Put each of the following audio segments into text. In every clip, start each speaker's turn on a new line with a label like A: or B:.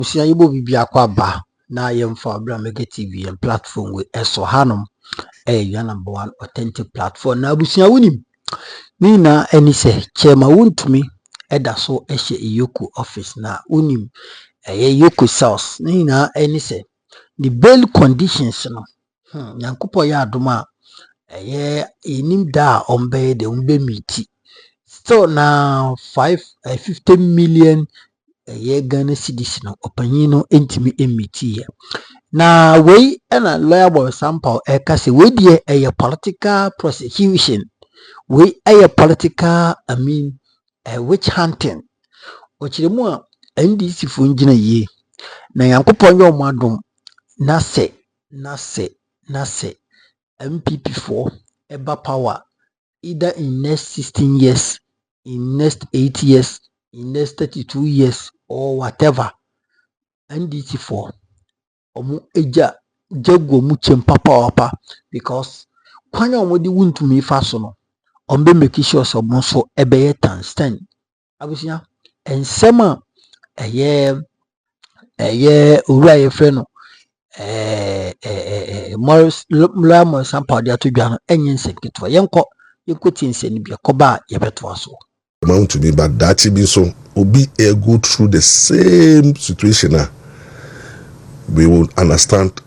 A: Usia yibo bibi akwa ba na yemfa abra mega TV and platform with eso hanom your number one authentic platform na abusia wonim ni na eni se chema Wontumi eda so ehye Yoku office na wonim Yoku cells ni na eni se the bail conditions no Nyankopɔ ya adoma enim da ombe de umbe miti still na 50 million Ghana cedis no opanyin no entimi emiti na we na lawyer Maurice Ampaw kase we die political prosecution we political witch hunting ochiremu a NDC fo ngina ye na Yankopɔn ye omadom na se NPP for eba power either in next 16 years, in next 8 years, in next 32 years or whatever. NDC for omu eja jago mu chempa papa because kwanya omodi Wontumi fa so no ombe make sure so mo so ebeye stand abusia ensema eye owura ye frɛ no Maurice Ampaw de atodwa no enye nseketwa yenko tinse ni bia koba yebeto aso
B: amount to me, but that be so obi go through the same situation we will understand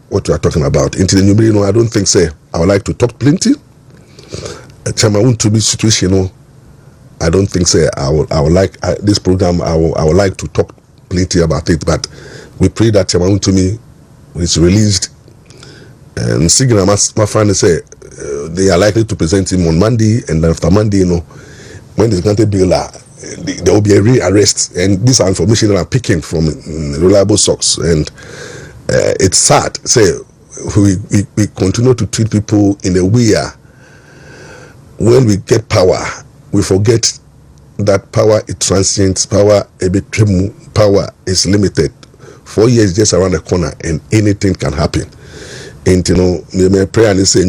B: what we are talking about. Into the new, I don't think I would like to talk plenty. Chairman to be situation, I don't think I would like this program. I would like to talk plenty about it, but we pray that Chairman to me is released and Signal my friend say they are likely to present him on Monday, and then after Monday, when it's granted bail, there will be a re-arrest, and these are information that I'm picking from reliable sources, and it's sad. Say we continue to treat people in a way when we get power, we forget that power is transient, power is limited. 4 years just around the corner, and anything can happen. And my prayer and say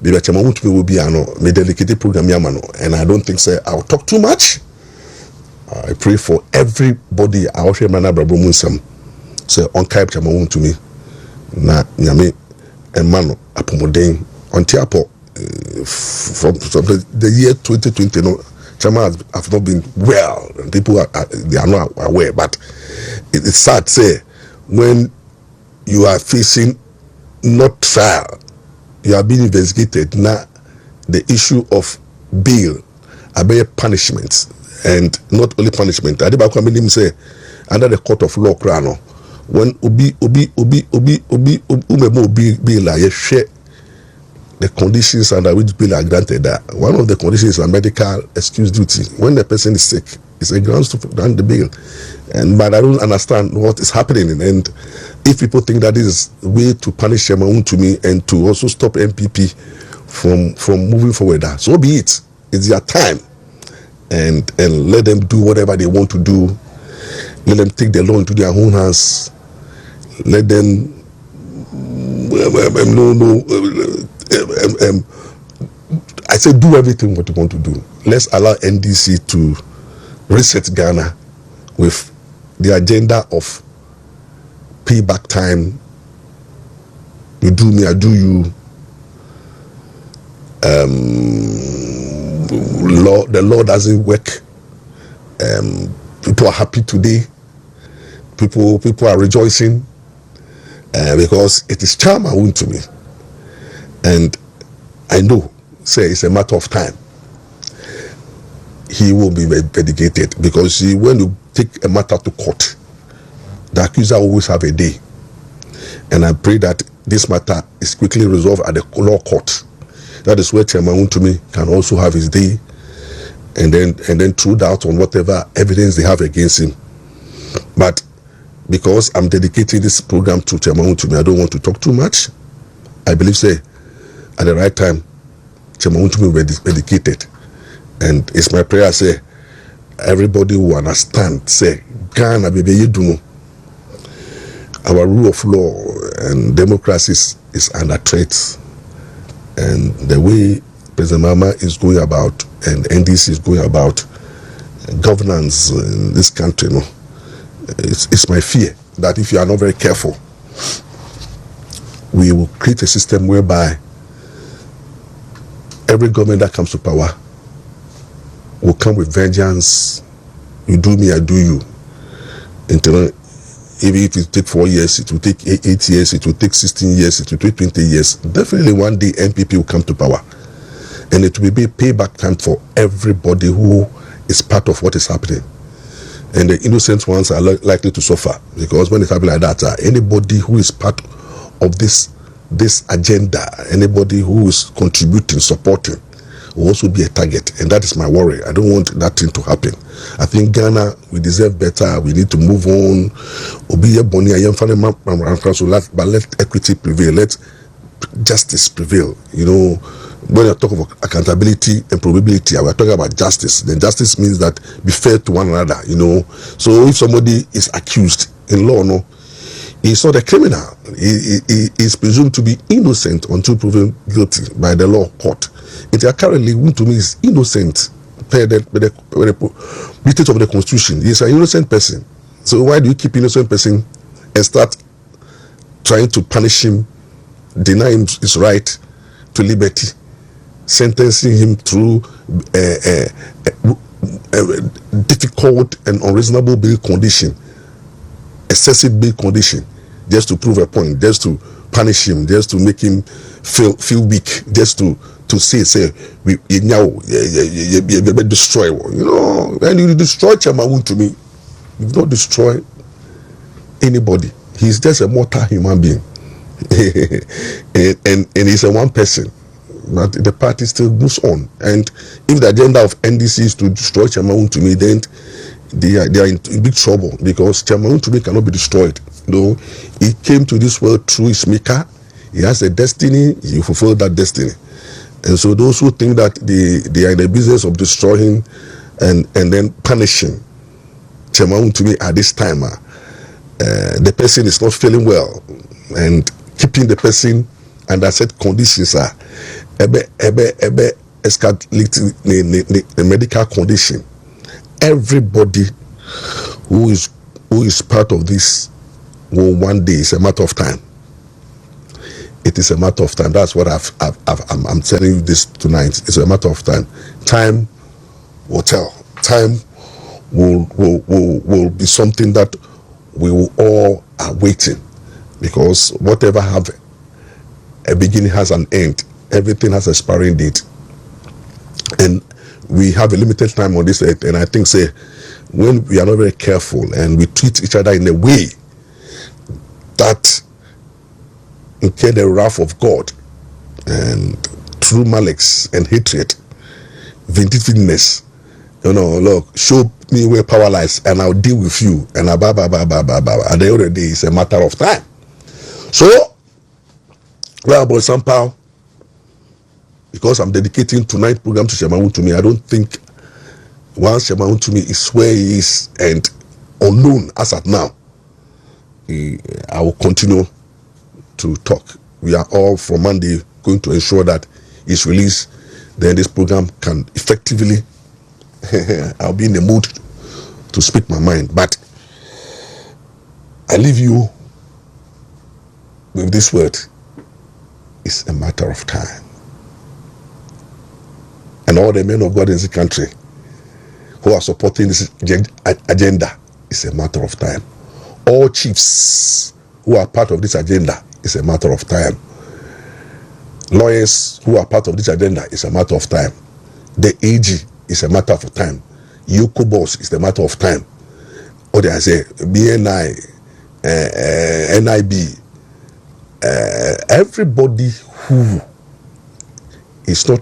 B: Biba Chairman Wontumi will be a dedicated program yamano, and I don't think I'll talk too much. I pray for everybody. I also remember Brabo Munsam say on Kai Chairman Wontumi na nyame emano apomoden on tiapo from the year 2020 Chairman have not been well, and people they are not aware, but it's sad say when you are facing not trial, you are being investigated. Now, the issue of bail, a punishment, and not only punishment. I did say under the court of law, Krano, when ubi bail, you share the conditions under which bail are granted. One of the conditions is a medical excuse duty. When the person is sick, it's a grounds to grant the bail. But I don't understand what is happening, and if people think that is a way to punish Chairman Wontumi and to also stop NPP from moving forward, so be it. It's their time, and let them do whatever they want to do. Let them take the law into their own hands. Let them I say do everything what you want to do. Let's allow NDC to reset Ghana with the agenda of payback time. You do me, I do you. The law doesn't work. People are happy today. People are rejoicing because it is Chairman Wontumi, and I know it's a matter of time. He will be vindicated, because when you take a matter to court, the accuser always have a day, and I pray that this matter is quickly resolved at the law court. That is where Chairman Wontumi can also have his day, and then throw out on whatever evidence they have against him. But because I'm dedicating this program to Chairman Wontumi, I don't want to talk too much. I believe at the right time, Chairman Wontumi will be vindicated. And it's my prayer, everybody will understand, Ghana, baby, you do know. Our rule of law and democracy is under threat. And the way President Mama is going about and NDC is going about governance in this country, It's my fear that if you are not very careful, we will create a system whereby every government that comes to power will come with vengeance. You do me, I do you. Until even if it take 4 years, it will take 8 years, it will take 16 years, it will take 20 years. Definitely one day NPP will come to power. And it will be payback time for everybody who is part of what is happening. And the innocent ones are likely to suffer, because when it happens like that, anybody who is part of this agenda, anybody who is contributing, supporting, will also be a target. And that is my worry. I don't want that thing to happen. I think Ghana, we deserve better. We need to move on. But let equity prevail. Let justice prevail. You know, when I talk about accountability and probability, we're talking about justice. Then justice means that be fair to one another, you know. So if somebody is accused in law, no, he's not a criminal. He is presumed to be innocent until proven guilty by the law court. It currently, Wontumi is innocent by the dictate of the Constitution. He is an innocent person. So why do you keep innocent person and start trying to punish him, deny him his right to liberty, sentencing him through a difficult and unreasonable bail condition, excessive bail condition, just to prove a point, just to punish him, just to make him feel weak, just to say we destroy, you know. And you destroy Chairman Wontumi, you don't destroy anybody. He's just a mortal human being. and he's a one person, but the party still moves on. And if the agenda of NDC is to destroy Chairman Wontumi, then they are in big trouble, because Chairman Wontumi cannot be destroyed. You know, he came to this world through his maker. He has a destiny. He fulfilled that destiny. And so those who think that they are in the business of destroying and then punishing Chairman Wontumi at this time, the person is not feeling well, and keeping the person under set conditions are escalating the medical condition. Everybody who is part of this will one day, it's a matter of time. It is a matter of time. That's what I'm telling you this tonight. It's a matter of time. Time will tell. Time will be something that we will all are waiting, because whatever have a beginning has an end. Everything has an expiring date, and we have a limited time on this earth. And I think, say, when we are not very careful and we treat each other in a way that incur the wrath of God, and through malice and hatred, vindictiveness, you know, look, show me where power lies and I'll deal with you, and at the end of the day, it's a matter of time. So, well, Maurice Ampaw, because I'm dedicating tonight's program to Chairman Wontumi, I don't think once Chairman Wontumi is where he is and unknown as at now, I will continue to talk. We are all from Monday going to ensure that it's released. Then this program can effectively, I'll be in the mood to speak my mind. But I leave you with this word: it's a matter of time. And all the men of God in this country who are supporting this agenda, it's a matter of time. All chiefs who are part of this agenda, it's a matter of time. Lawyers who are part of this agenda, it's a matter of time. The AG is a matter of time. Yoko boss is a matter of time. Or they say BNI, NIB, everybody who is not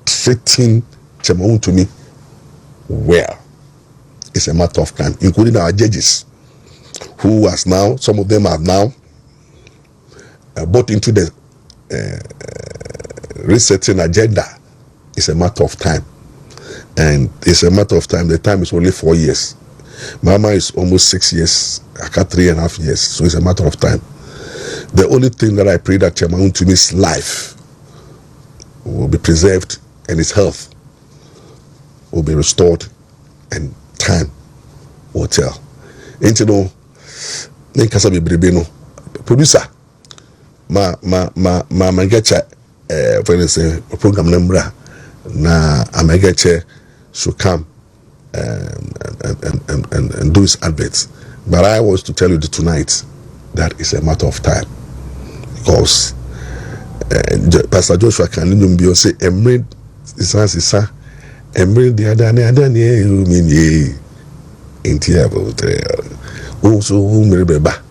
B: treating Chairman Wontumi well, it's a matter of time, including our judges, who has now, some of them have now bought into the resetting agenda. It's a matter of time. And it's a matter of time. The time is only 4 years. Mama is almost 6 years. I got 3.5 years. So it's a matter of time. The only thing that I pray that Chairman Wontumi's life will be preserved and his health will be restored, and time will tell. Enti no ne kasa bebrebe no producer ma getcha for instance program number na getcha should come and do his adverts. But I was to tell you tonight that it's a matter of time, because Pastor Joshua can be say emre isa emre the other you mean ye inti about also umrebeba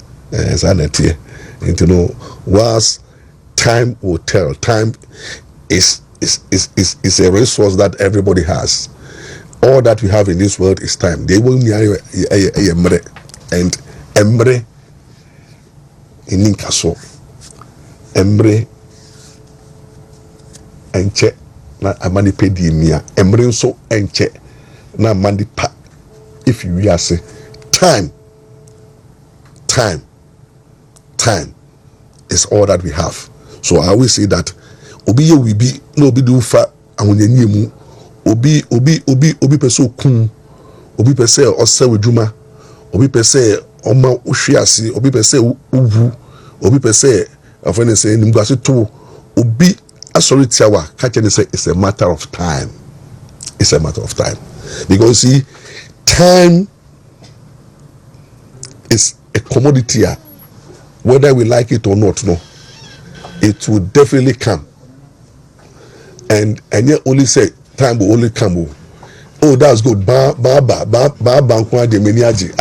B: sanity into know was time will tell. Time is a resource that everybody has. All that we have in this world is time. They will and emre in Ninkaso emre enche na amani pedi mia emre so enche na amani pa. If you hear say time is all that we have. So I always say that obi ye we be no obi do fa ahonyanyi mu obi pese okun obi pese osa wadwuma obi pese oma ohwiase obi pese uwu obi pese afene say nimguase to obi asori tiawa ka che say it's a matter of time. It's a matter of time, because see, time is a commodity. Whether we like it or not, no, it will definitely come. And yet only say time will only come. Oh, that's good. Barbara de Meniaji.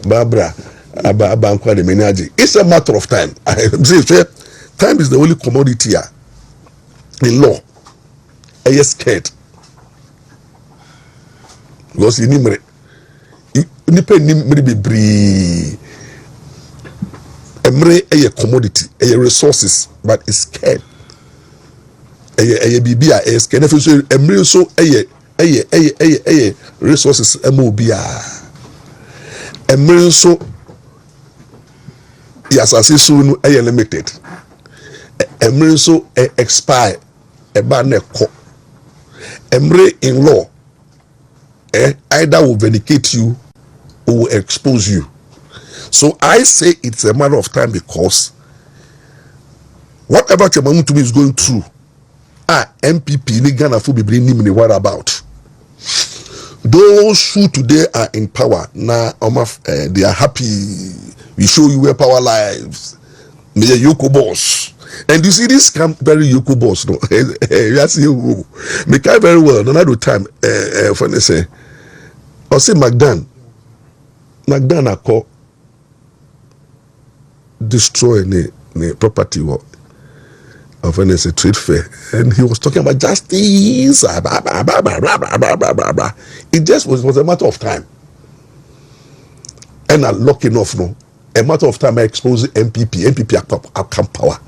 B: Barbara de Meniaji. It's a matter of time. Time is the only commodity in law. I get scared. Because you need be bree. Emre a commodity, a resources, but it's scared. A bibia is scared. If you say emre so a resources mobia. Emre so yes, as soon a limited. Emre so expire a banner co. Emre in law. Either will vindicate you or will expose you. So I say it's a matter of time, because whatever Wontumi is going through, NPP, ni Ghana for be bringing him what about? Those who today are in power now, they are happy. We show you where power lies. Me a Yoko boss. And you see this very Yoko boss, no? Yes, you make I very well. Another time, for they say, I say Magdan I call destroy the property of a trade fair, and he was talking about justice. It just was a matter of time, and I'm lucky enough, no, a matter of time I expose NPP come power.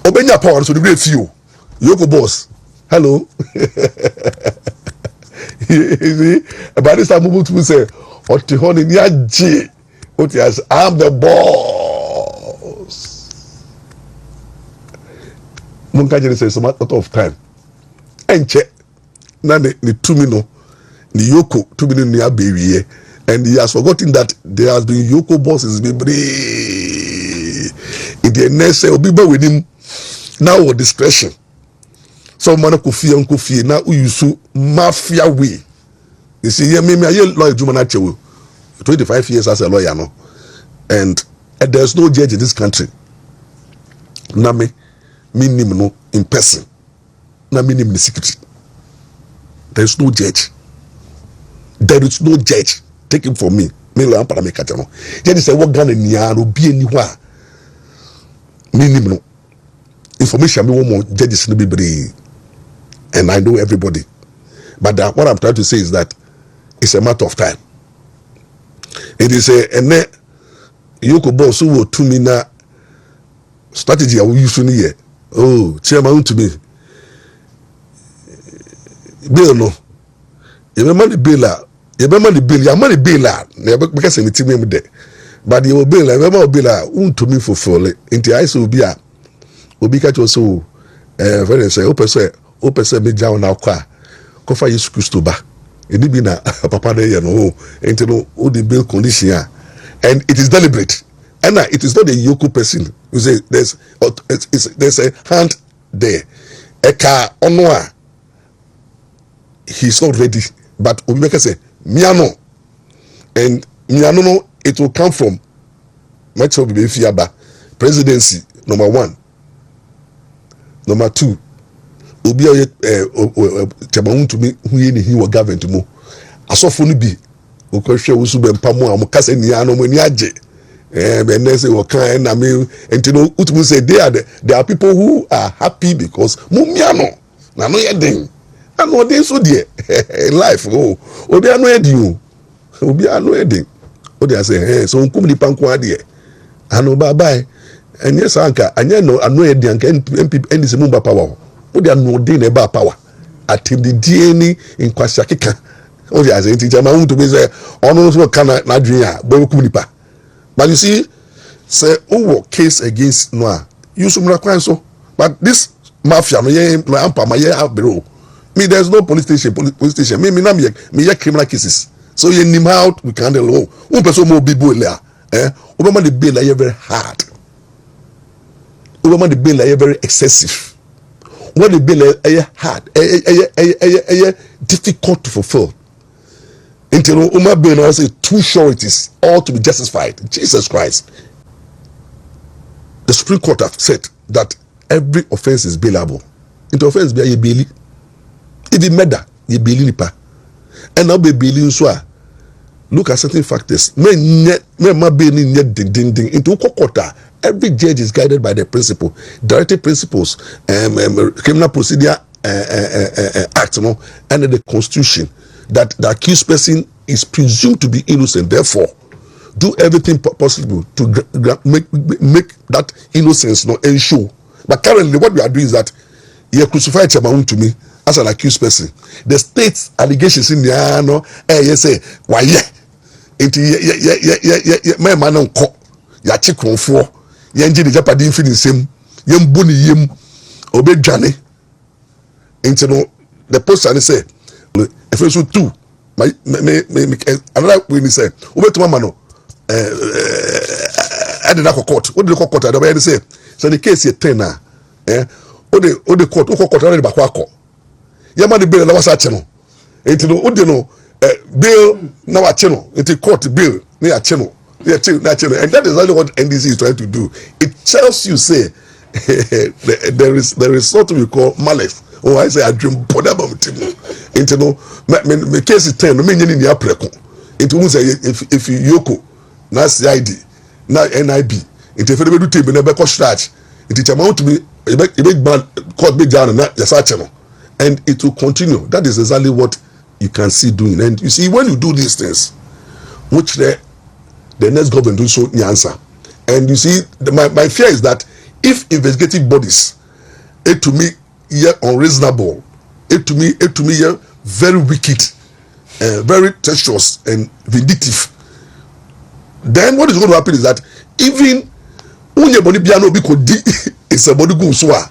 B: Obenya power, so the great few. Yoko boss, hello. About this time, Mobutu say, I'm the boss. Munkajere says a matter of time. Enche, na the 2 minutes, the Yoko 2 minutes near baby, and he has forgotten that there has been Yoko bosses in the next Obiba with him now with discretion. Some man could fear now you so mafia way. You see, yeah, me a lawyer 25 years as a lawyer, no, and there's no judge in this country. Na me no in person. Na me in secret. There's no judge. There is no judge. Take him from me. Me lawyer para me catch no. Judge say what Ghana niya no be anywhere. Me no. Information me one more judges no be brave. And I know everybody. But what I'm trying to say is that it's a matter of time. It is a Yoko boss who will to me na strategy I will use here. Oh, chairman Wontumi. Bill no. You remember the bill. You remember the bill. You remember the bill. Because I'm team there. But you bill. I remember bill. Wontumi for full. Into I so be a. Obi catch also. Very say. Opese me jaw na kwa. Kofa Yesu Kristo ba. Eni bi na papa de ye no. Enti no o the bill condition. and it is deliberate. And it is not a Yoko person. You say there's a hand there. Eka onwa, he's not ready. But Obimeka say miano, and miano no, it will come from much of the presidency. Number 1, number 2. Obi Wontumi who he was government mo. Asofo no bi okwohwe wo su bempa mo am kasa nia no mo ni age. But they say and I mean, and you know, Wontumi say there are people who are happy because mumiano na no yedin. And no dey so there life obi ano yedin obi ano yedin. O dey say so nkum ni panko ade. Ano bye bye. And yes anka anya no ano yedin anka NPP ndise mu ba power. O dey ano dey na ba power. Atim the DNA in kwasha keka. O dey say nti jama Wontumi say ono so kana na dwen a bo kum nipa. But you see, say, case against Noah. You should not so. But this mafia, me, there's no police station. Me, criminal cases. So you name out, we can't alone. One person more people there. Obama the bill are very hard. Obama the bill are very excessive. What the bill are hard, difficult to fulfill. Until Umar Bin I say too sure it is all to be justified. Jesus Christ. The Supreme Court have said that every offense is bailable. Into offense be a bail. If you murder, you bail nipa. And now be bailing so. Look at certain factors. Into court. Every judge is guided by the principle, directive principles, criminal procedure act, and the Constitution. That the accused person is presumed to be innocent. Therefore, do everything possible to make that innocence not ensure. But currently, what we are doing is that you crucify Wontumi as an accused person. The state's allegations in the ano, you say, why my man on court, ya chick on 4, yanji the Japanese feeling same, yam bunny yim, obey Johnny. Into the poster say. Efeso 2 another way he said to mama no I did not court what did the court say so the case is 10 now o the court already back wako yama the bill na wasa che no enti no o de no bill na wa che no enti court bill na ya che no and that is exactly what NDC is trying to do. It tells you say there is what we call malice. Oh, I say I dream podaba mutimu. Into no me case is 10 no me nyini ni apreko. Into say if you yoko na CID na NIB into if you do team na be ko stretch it amount to be a big man court big down na yasa channel and it will continue. That is exactly what you can see doing. And you see when you do these things which the next government do so answer. And you see my fear is that if investigative bodies to me unreasonable, to me very wicked, very treacherous and vindictive, then what is going to happen is that even unye boni biano bi kodi is a body go so a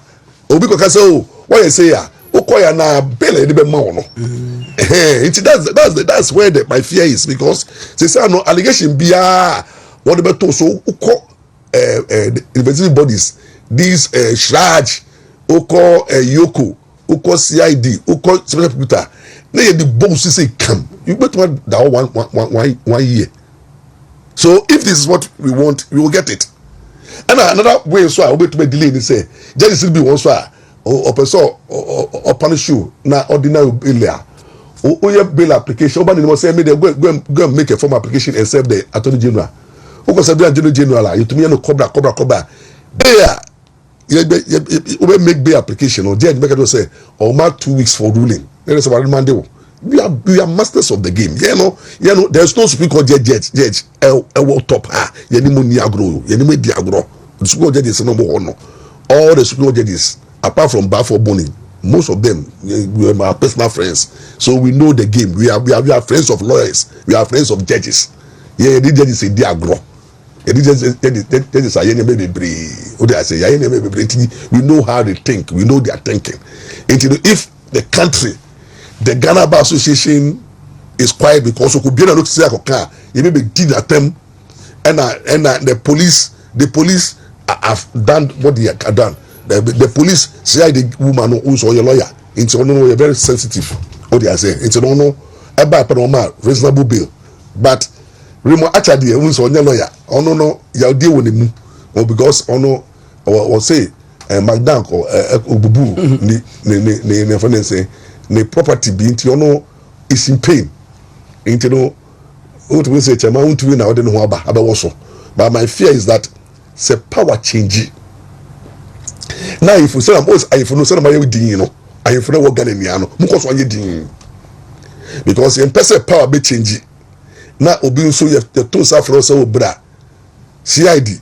B: obi ko ka say oh what you say ya okoya na bele de be ma wono that's where my fear is, because say no allegation bia what the beto so uko investigative bodies these shraj uko yoko uko CID uko special prosecutor na the boss say come you better that one year. So if this is what we want, we will get it. And another way so I will be delay and say just still be one so or person or punish you na ordinary bail or bail application but they say me they go and make a form application and serve the attorney general who go serve the attorney general you to me no cobra there you make bail application or judge make it say or mark 2 weeks for ruling. There is about Monday. We are masters of the game. You know, there's no Supreme Court judge. Top diagro. The Supreme Court judges number one. All the Supreme Court judges, apart from Bafo Boni, most of them we are my personal friends. So we know the game. We are friends of lawyers. We are friends of judges. Yeah, the judges say diagro. We know how they think. We know their thinking. And if the country, the Ghana Bar Association is quiet because we could be able to say you may be did attempt and the police have done what they have done. The police say the woman who's your lawyer. It's you're very sensitive. What they are saying. It's no about reasonable bill, but Remo actually who's on your lawyer. Oh no, you deal with him. Or because or say Magdank or Obubu ni property being is in pain. Into no what we say Chama Wontumi na ode no ho aba abawo. But my fear is that say power change. Now if you say if you know say my din, you know, I if no Ghana no mukos wanye din. Because in person power be change. Na obi nso ye to sa fro say obra CID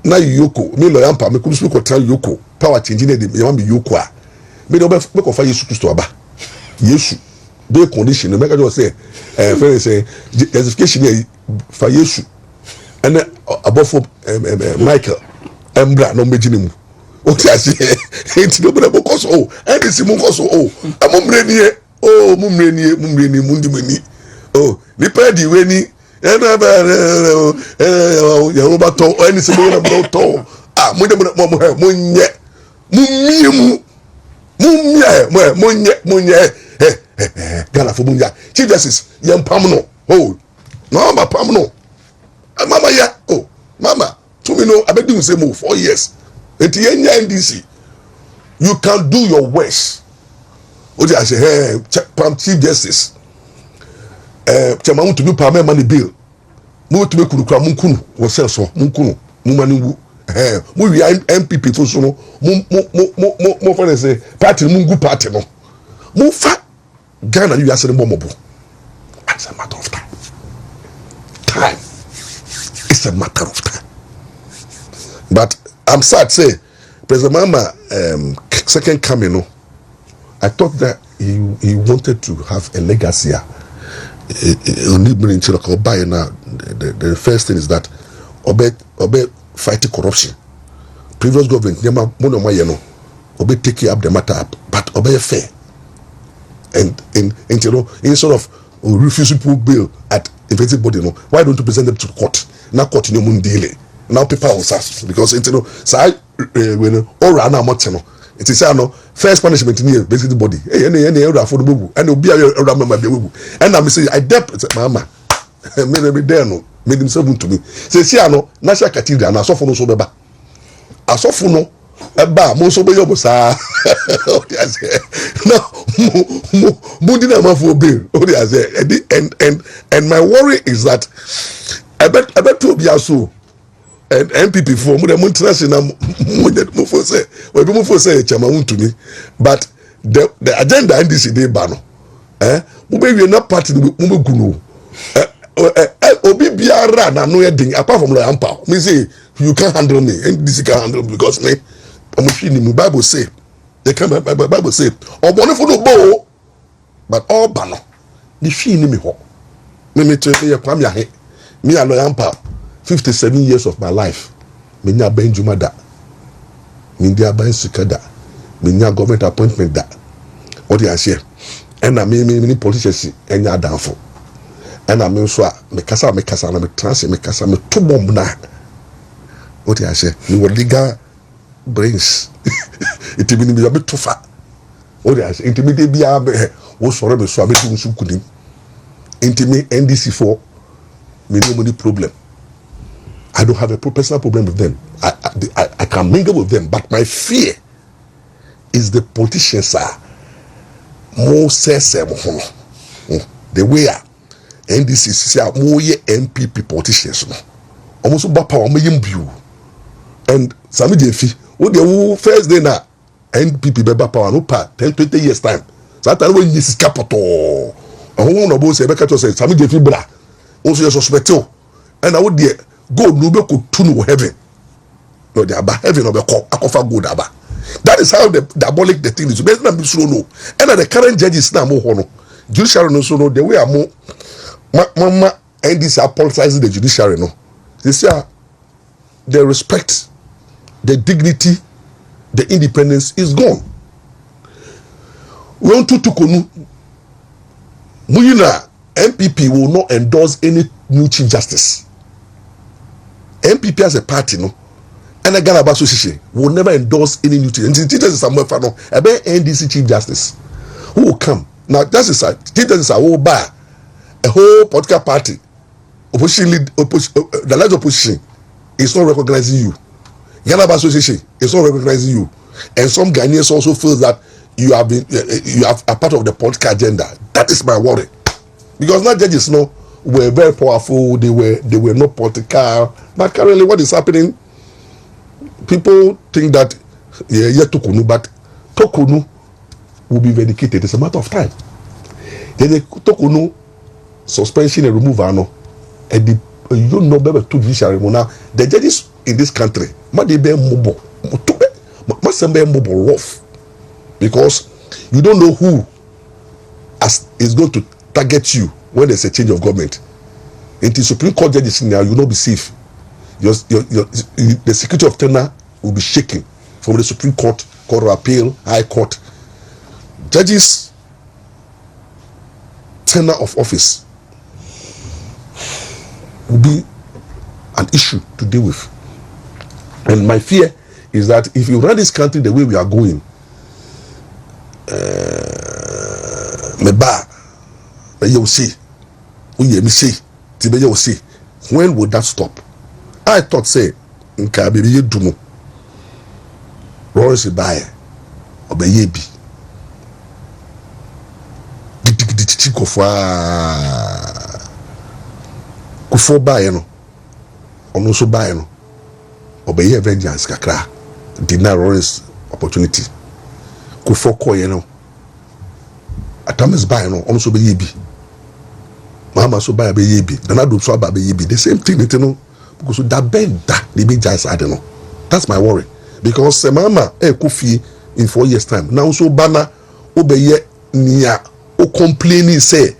B: na yoko me lawyer Ampaw me could speak tell yoko power change na dey you want be yoko a me dey make of Yesu Kristo aba Yesu be condition no make just say friend say justification for Yesu and above Michael embra no mejini mu o ti ase enti no be because oh and this mu because oh amumrenie oh mumrenie mundimani oh ni pedi we ni Yahuba to any simple to ah munye Ghana for munye Chief Justice yam pamno oh no ma pamno mama ya oh mama to me no abedi say mo 4 years enti yenya NDC you can do your worst o dey say hey pam Chief Justice Chama Wontumi pa me money bill mo to be kurukura munkunu wo sell so munkunu mu mani wu mo wi NPP to so no mo fa say party mungu party no mo fa Ghana you asere momobo. It's a matter of time. It's a matter of time. But I'm sad say President Mama second coming no I thought that he wanted to have a legacy. The first thing is that obey fighting corruption. Previous government obey taking up the matter up, but obey fair. And instead of refusing to bail at invested body, why don't you present them to court? Now court in your daily. Now people will ask because when all run out it is first punishment in here basically body any affordable and will be a and I'm saying I depth mama maybe there no made himself to me say see national cathedral and so for no so beba aso for no eba mo so be yobo sa no mo did am for bill and my worry is that I bet to be also and NPP for more international more for say we be for say Chama Wontumi but the agenda NDC dey ban we be na party we be gunu obi biara na no yedin apart from lawyer Ampaw me say you can't handle me NDC can handle me because me I'm feeling me Bible say they come Bible say obone for no bo but all ban the fee ni me ho me tell you kwam ya he me and lawyer Ampaw 57 years of my life, Minya Benjuma da, Mindia Ben Sukada, Minya government appointment da. What do I say? And I mean, many politicians and ya downfall. And I mean, so me kasa, me trans, me kasa, me two bomb na. What do I say? You were legal brains. It be a bit too far. What do I say? Intimidate be a was for me, so I bet you couldn't intimidate NDC for me no money problem. I don't have a personal problem with them. I can mingle with them, but my fear is the politicians are more sensible. The way NDC are more NPP politicians. Almost about power, and Sami Defi, what the first day now NPP beba power no pa 10-20 years time. So that when you see capital, and who know both say because say Sami Defi bra, also you suspect and I would dear. God no be could tune heaven. No, they about heaven or be akofa good aba. That is how the diabolic the thing is. Better than be slow no. And the current judges now more hono. Judiciary no so no. The way I more mama and this are politicizing the judiciary no. They say the respect, the dignity, the independence is gone. We want to konu. Muyina NPP will not endorse any new chief justice. NPP as a party, no, and a Ghana Association will never endorse any new thing. And teachers is somewhere for no, a NDC Chief Justice who will come. Now, teachers is a whole bar, a whole political party, opposition lead, the large opposition is not recognizing you. Ghana Association is not recognizing you. And some Ghanaians also feel that you have a part of the political agenda. That is my worry. Because now judges were very powerful, they were not political. But currently what is happening, people think that Tokunu, but Tokunu will be vindicated. It's a matter of time. Then the Tokunu suspension and removal, and the you know better to judiciary now. The judges in this country, they be mobile, must be mobile rough, because you don't know who is going to target you when there's a change of government. Into Supreme Court judges now, you will not be safe. The security of tenure will be shaken from the Supreme Court, Court of Appeal, High Court. Judges' tenure of office will be an issue to deal with. And my fear is that if you run this country the way we are going, when would that stop? I thought, say, Maurice Ampaw obeyebi gidigidi kufo bae no ono so bae no obeye vengeance kakra deny Maurice opportunity kufo koye no atames bae no ono so beyebi mama so bae beyebi danado so aba beyebi the same thing no because that bend that the big giants are no. That's my worry. Because mama kofi in 4 years time now so bana obeye nia o complaining say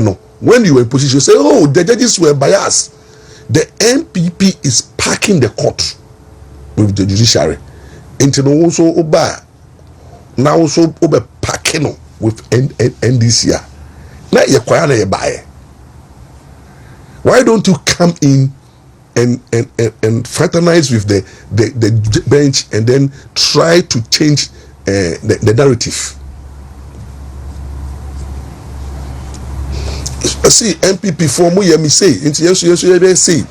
B: no. When you were in position, you say, oh, the judges were biased. The NPP is packing the court with the judiciary. Until also oba now also obe packing with NDC. Now you quiet buy. Why don't you come in and fraternize with the bench and then try to change the narrative? See, NPP form me say into yes say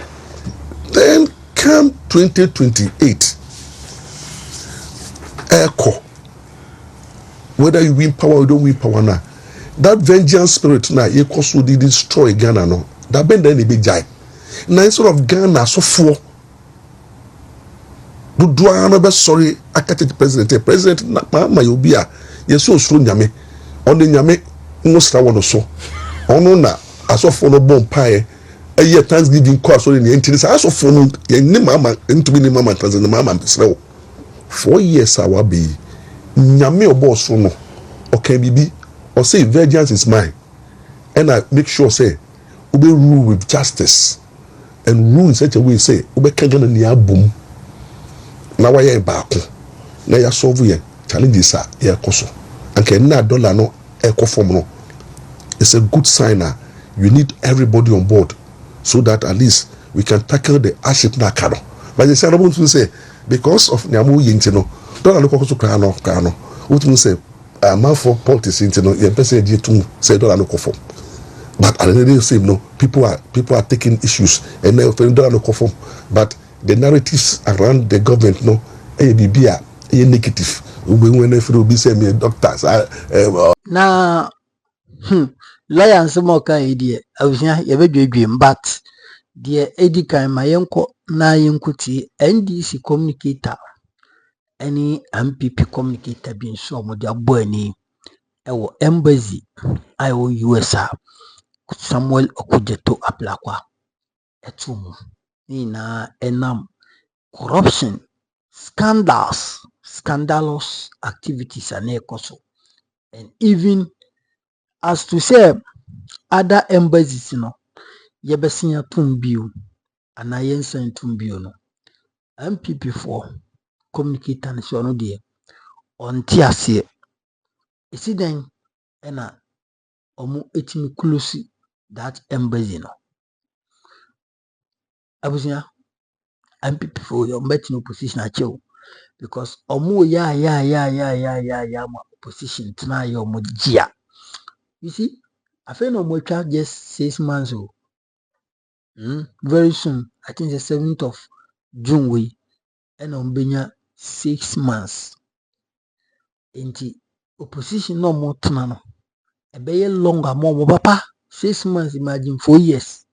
B: then come 2028 echo whether you win power or don't win power now, that vengeance spirit now you cause to destroy Ghana no that bend any big giant now instead of Ghana so for do I sorry I catch the president my you be a yes so strong nyame on the nyame most I want to so ono na asofo no bom pae eye Thanksgiving call so ni ntini sa asofo no ni mama ntumi ni mama Tanzania mama mpesrewo 4 years awa be nyame oboso no okay bibi or say vengeance is mine and I make sure say we be rule with justice and rule in such a way say we be kagana ni abom na wa ye baako na ya solve ye challenges a ye koso anke na dollar no form no. It's a good sign now. You need everybody on board so that at least we can tackle the ashit nakano. But they say, I want to say, because of Nyamu Yintino, don't look to Kano. What you say, a man for politics, your person to say, don't look for. But at the end of the day, no, people are taking issues and they don't look for. But the narratives around the government, no, a negative. When if will be saying, doctors,
A: now. Lawyer nsemo kan edie awusia yebedwedwem but de edikan mayenko na yenkuti NDC communicator any NPP communicator bi nso mo de aboani ewo embassy ayo USA Samuel Okujeto Aplakwa etumu ni na enam corruption scandalous activities ane ekoso and even as to say other embassies no yebesinya tumbio ana yensan tumbio no MPP for communicator no so no de onti ase esi den na omo etimi close that embassy no abusia MPP for your betting opposition at you because omo ya opposition tonight your mojia. You see, I feel no more just 6 months old. Very soon, I think the 7th of June we and on benya 6 months. Inti opposition no more tana. A be longer more papa 6 months, imagine 4 years.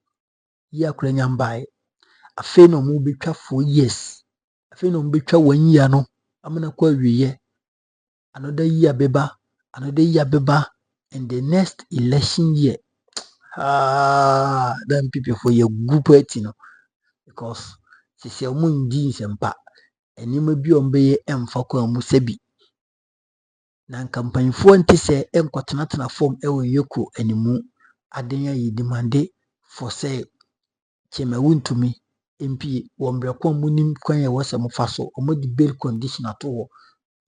A: Ya kurenya mbae. I feel no more betwa 4 years. I feel no betwa 1 year no. Amana kwa wiye. Another year beba. And the next election year. Then people for your group you because she say mundi sempa enima bi ombe emfa kwa mu sebi na campaignfo nti se enkotena form ewo yeko animu adenya yi demande for say chema Wontumi MP wombreko munim kwan ye wosem fa so omodi bail condition ato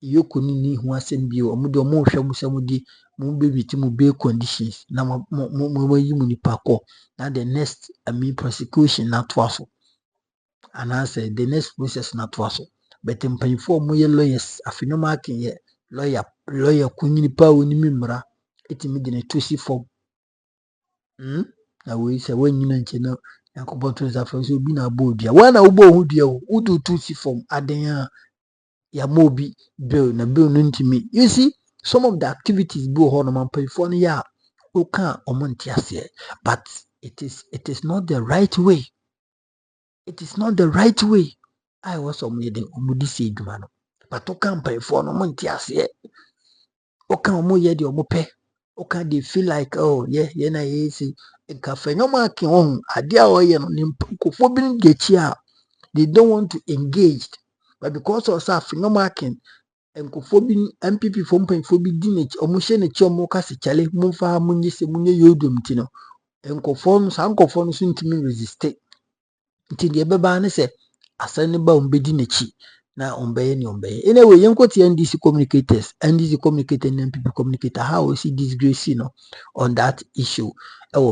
A: yoko ni hu asem bi omodi omo hwe mu semudi mu be ti mu bail conditions na mo yi mu nipa ko na the next prosecution na to aso and I say the next process na to aso but in pay for mo ye lawyers afino marking ye lawyer kunyini pa woni mimra etimi de ne tosi form na we say when nyina nche na yakobo to za for so bi na bodua wana ubo hu dua wo do tosi form aden ya mobi bill na bill no ntimi. You see some of the activities bill ho no man pay for no ya o kan omonti ase but it is not the right way. It is not the right way. I was omyedin omudi se dwuma no. But o kan pay for no monti ase. O kan omoye de omope. O kan they feel like oh yeah na yesi nka fanyoma ake on ade a oye no nkofo bi ngechi a they don't want to engage but because of sa fanyoma ake nkofo bi MPP fo mpanfo bi di ne omo hye ne chi omo ka se chale mumfa munye se munye yodom ti no nkofo no sa nkofo no so ntimi resist nti de beba ne se asane ba ombedi ne chi na ombeye ni ombeye anyway yenkoti NDC communicators and NPP communicator how we see disgrace on that issue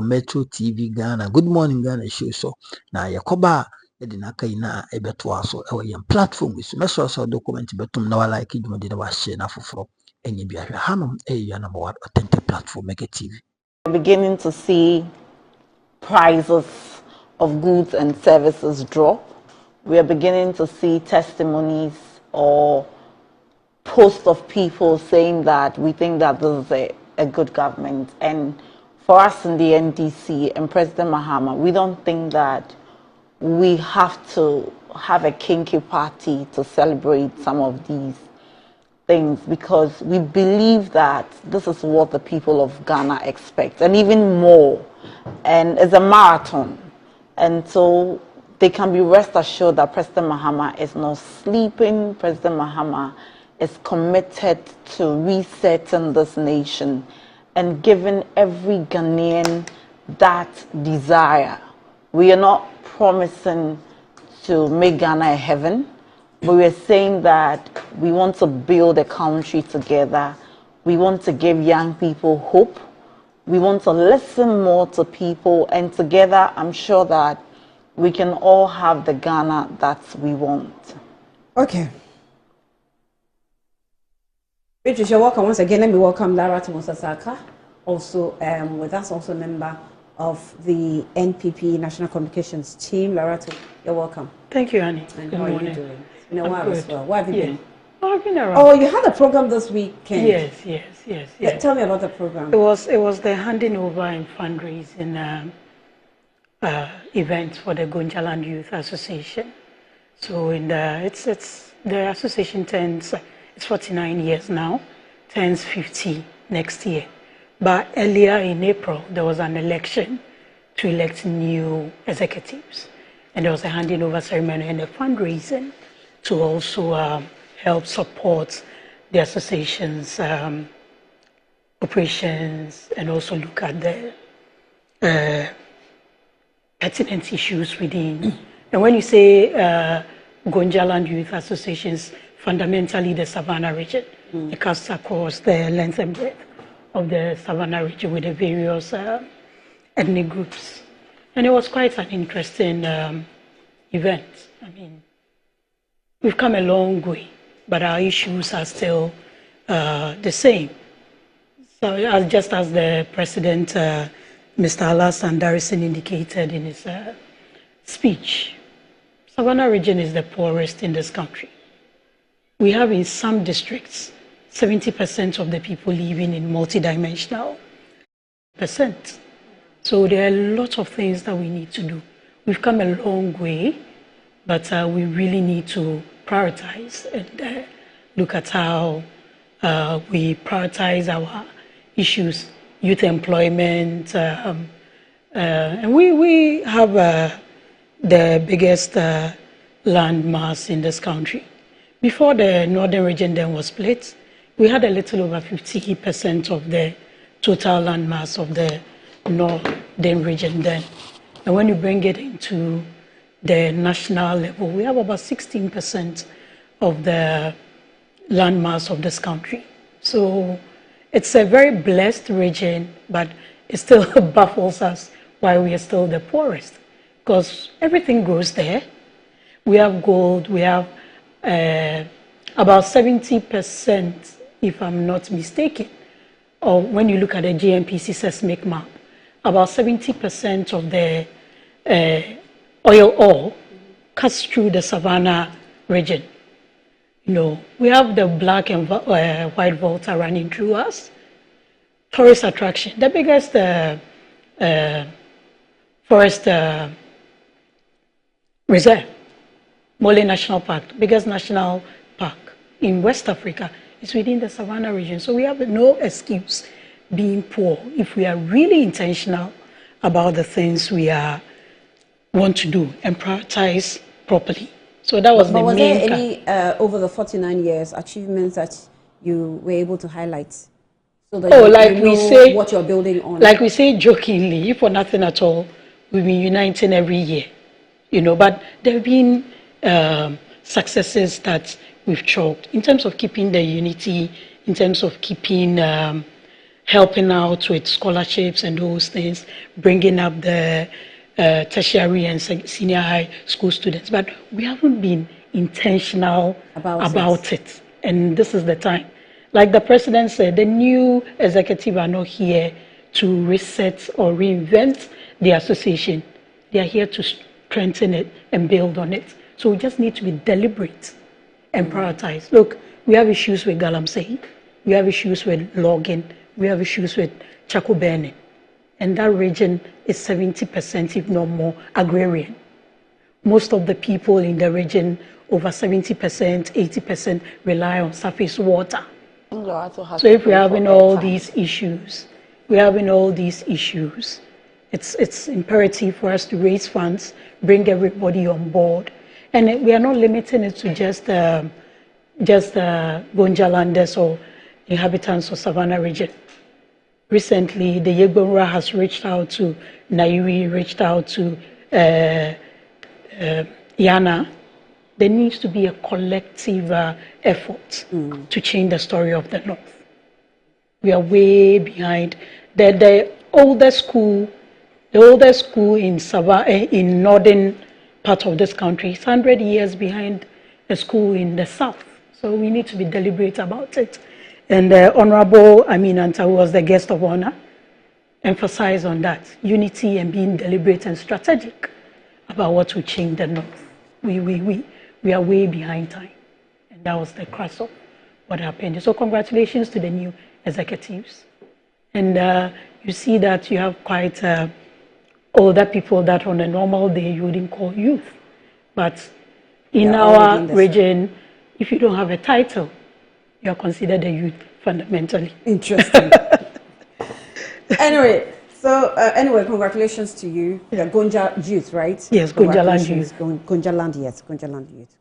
A: Metro TV Ghana good morning Ghana show so na yakoba de naka ina ebeto aso yem platform we so meso so document betum na wala like dwuma de na wa share na foforo enye bia hwe hanom ya number 1 authentic platform Mega TV.
C: Beginning to see prices of goods and services drop. We are beginning to see testimonies or posts of people saying that we think that this is a good government. And for us in the NDC and President Mahama, we don't think that we have to have a kinky party to celebrate some of these things because we believe that this is what the people of Ghana expect and even more. And it's a marathon. And so they can be rest assured that President Mahama is not sleeping. President Mahama is committed to resetting this nation and giving every Ghanaian that desire. We are not promising to make Ghana a heaven, but we are saying that we want to build a country together. We want to give young people hope. We want to listen more to people, and together I'm sure that we can all have the Ghana that we want.
D: Okay. Patricia, welcome once again. Let me welcome Lara Timosasaka, also with us, also member of the NPP National Communications team. Lara, you're welcome.
E: Thank you, Annie.
D: And
E: good
D: how
E: morning.
D: are you doing? It's been a while as well. Where have you been?
E: Oh, I've been around.
D: Oh, you had a program this weekend.
E: Yes.
D: Tell me about the program.
E: It was the handing over and fundraising event for the Gonjaland Youth Association. So the association it's 49 years now, turns 50 next year. But earlier in April, there was an election to elect new executives. And there was a handing over ceremony and a fundraising to also help support the association's operations and also look at the pertinent issues within. And when you say Gonjaland Youth Associations, fundamentally the Savannah region, it cuts across the length and breadth of the Savannah region with the various ethnic groups. And it was quite an interesting events. I mean, we've come a long way, but our issues are still the same. So just as the President, Mr. Alassane Darison, indicated in his speech, Savannah region is the poorest in this country. We have in some districts 70% of the people living in multidimensional percent. So there are a lot of things that we need to do. We've come a long way, but we really need to prioritize and look at how we prioritize our issues, youth employment, and we have the biggest land mass in this country. Before the northern region then was split, we had a little over 50% of the total land mass of the northern region then. And when you bring it into the national level, we have about 16% of the land mass of this country. So it's a very blessed region, but it still baffles us why we are still the poorest. Because everything grows there. We have gold, we have about 70%, if I'm not mistaken, or when you look at the GMPC seismic map, about 70% of the oil ore cuts through the Savannah region. You know, we have the black and white volta running through us. Tourist attraction, the biggest forest reserve, Mole National Park, biggest national park in West Africa, is within the Savannah region. So we have no excuse being poor if we are really intentional about the things we want to do and prioritize properly. So that was the main.
D: Was there any over the 49 years achievements that you were able to highlight? So that you know what you're building on.
E: Like we say jokingly, for nothing at all, we've been uniting every year, you know. But there have been successes that we've chalked in terms of keeping the unity, in terms of keeping helping out with scholarships and those things, bringing up the tertiary and senior high school students. But we haven't been intentional about it. And this is the time. Like the president said, the new executive are not here to reset or reinvent the association. They are here to strengthen it and build on it. So we just need to be deliberate and prioritize. Look, we have issues with galamsey, we have issues with logging, we have issues with charcoal burning. And that region is 70%, if not more, agrarian. Most of the people in the region, over 70%, 80%, rely on surface water. So if we're having all these issues, it's imperative for us to raise funds, bring everybody on board. And we are not limiting it to just Gonjalanders or inhabitants of Savannah region. Recently, the Yegbonra has reached out to Nairi, reached out to Yana. There needs to be a collective effort to change the story of the North. We are way behind. The oldest school in northern part of this country is 100 years behind a school in the south. So we need to be deliberate about it. And Honorable Anta, who was the guest of honor, emphasized on that, unity and being deliberate and strategic about what will change the North. We are way behind time. And that was the crux of what happened. So congratulations to the new executives. And you see that you have quite older people that on a normal day you wouldn't call youth. But in our region, if you don't have a title, you are considered a youth fundamentally.
D: Interesting. Anyway, congratulations to you. Yeah. Gonja Youth, right?
E: Yes, Gonjaland Youth.
D: Gonjaland Youth.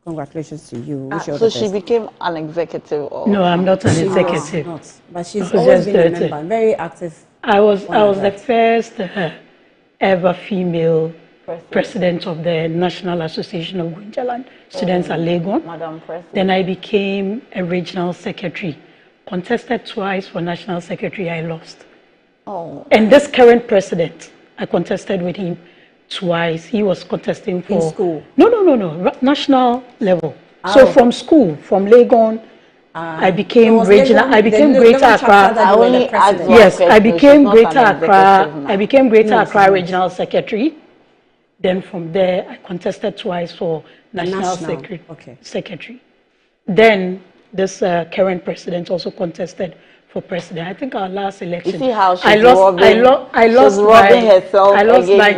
D: Congratulations to you.
C: So she became an executive? Or?
E: No, I'm not an executive.
D: Not, but she's always been a member, very active.
E: I was the first ever female president of the National Association of Gonjaland Students at Legon.
C: Madam President.
E: Then I became a regional secretary. Contested twice for national secretary, I lost.
C: Oh.
E: And this current president, I contested with him twice. He was contesting for...
D: In school?
E: No. National level. So from school, from Legon, I became regional. I became Greater Accra. Yes, I became Greater Accra. I became Greater Accra Regional Secretary. Then from there, I contested twice for National Secretary. Then this current president also contested for president. I think our last election,
C: you see how she's
E: I lost by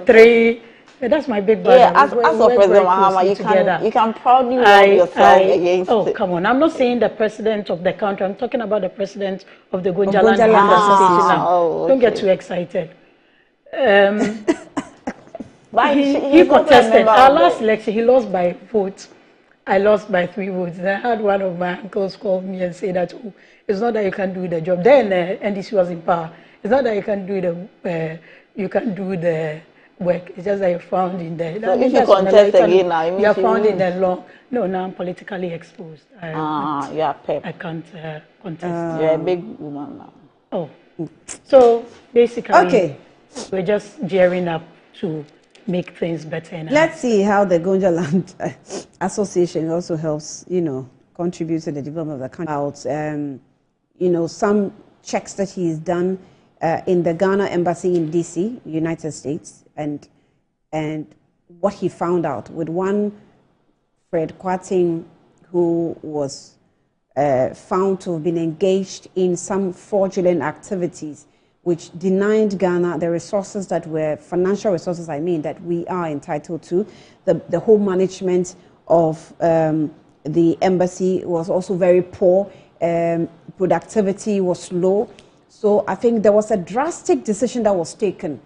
E: three. That's my big brother.
C: Yeah, as for President Mahama, you can proudly rub yourself against
E: it. Come on. I'm not saying the president of the country. I'm talking about the president of the Gonjaland Association now.
C: Okay.
E: Don't get too excited. He contested. Our last election, he lost by vote. I lost by 3 votes. And I had one of my uncles call me and say that, oh, it's not that you can do the job. Then NDC was in power. It's not that you can do the work. It's just that you're found in the...
C: So if you contest again now,
E: you're found in the law. No, now I'm politically exposed.
C: You are pep.
E: I can't contest.
C: You're a big woman now.
E: Oh. So basically, we're just gearing up to make things better.
D: Let's see how the Gonjaland Association also helps, contribute to the development of the country. About, some checks that he's done in the Ghana embassy in DC, United States, and what he found out with one Fred Kwating, who was found to have been engaged in some fraudulent activities which denied Ghana the resources that were, financial resources, that we are entitled to. The whole management of the embassy was also very poor. Productivity was low. So I think there was a drastic decision that was taken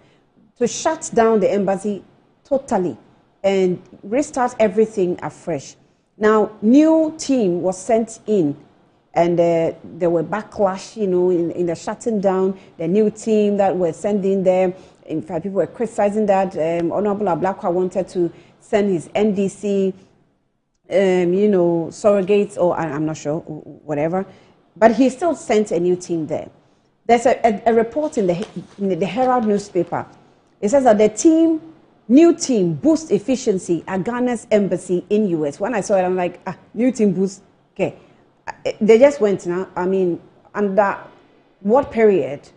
D: to shut down the embassy totally and restart everything afresh. Now, new team was sent in, and there were backlash, in the shutting down. The new team that were sent in there, in fact, people were criticizing that. Honorable Ablakwa wanted to send his NDC, surrogates, or I'm not sure, whatever. But he still sent a new team there. There's a report in the Herald newspaper. It says that the new team boosts efficiency at Ghana's embassy in US. When I saw it, I'm like, new team boost, okay. They just went now. Under what period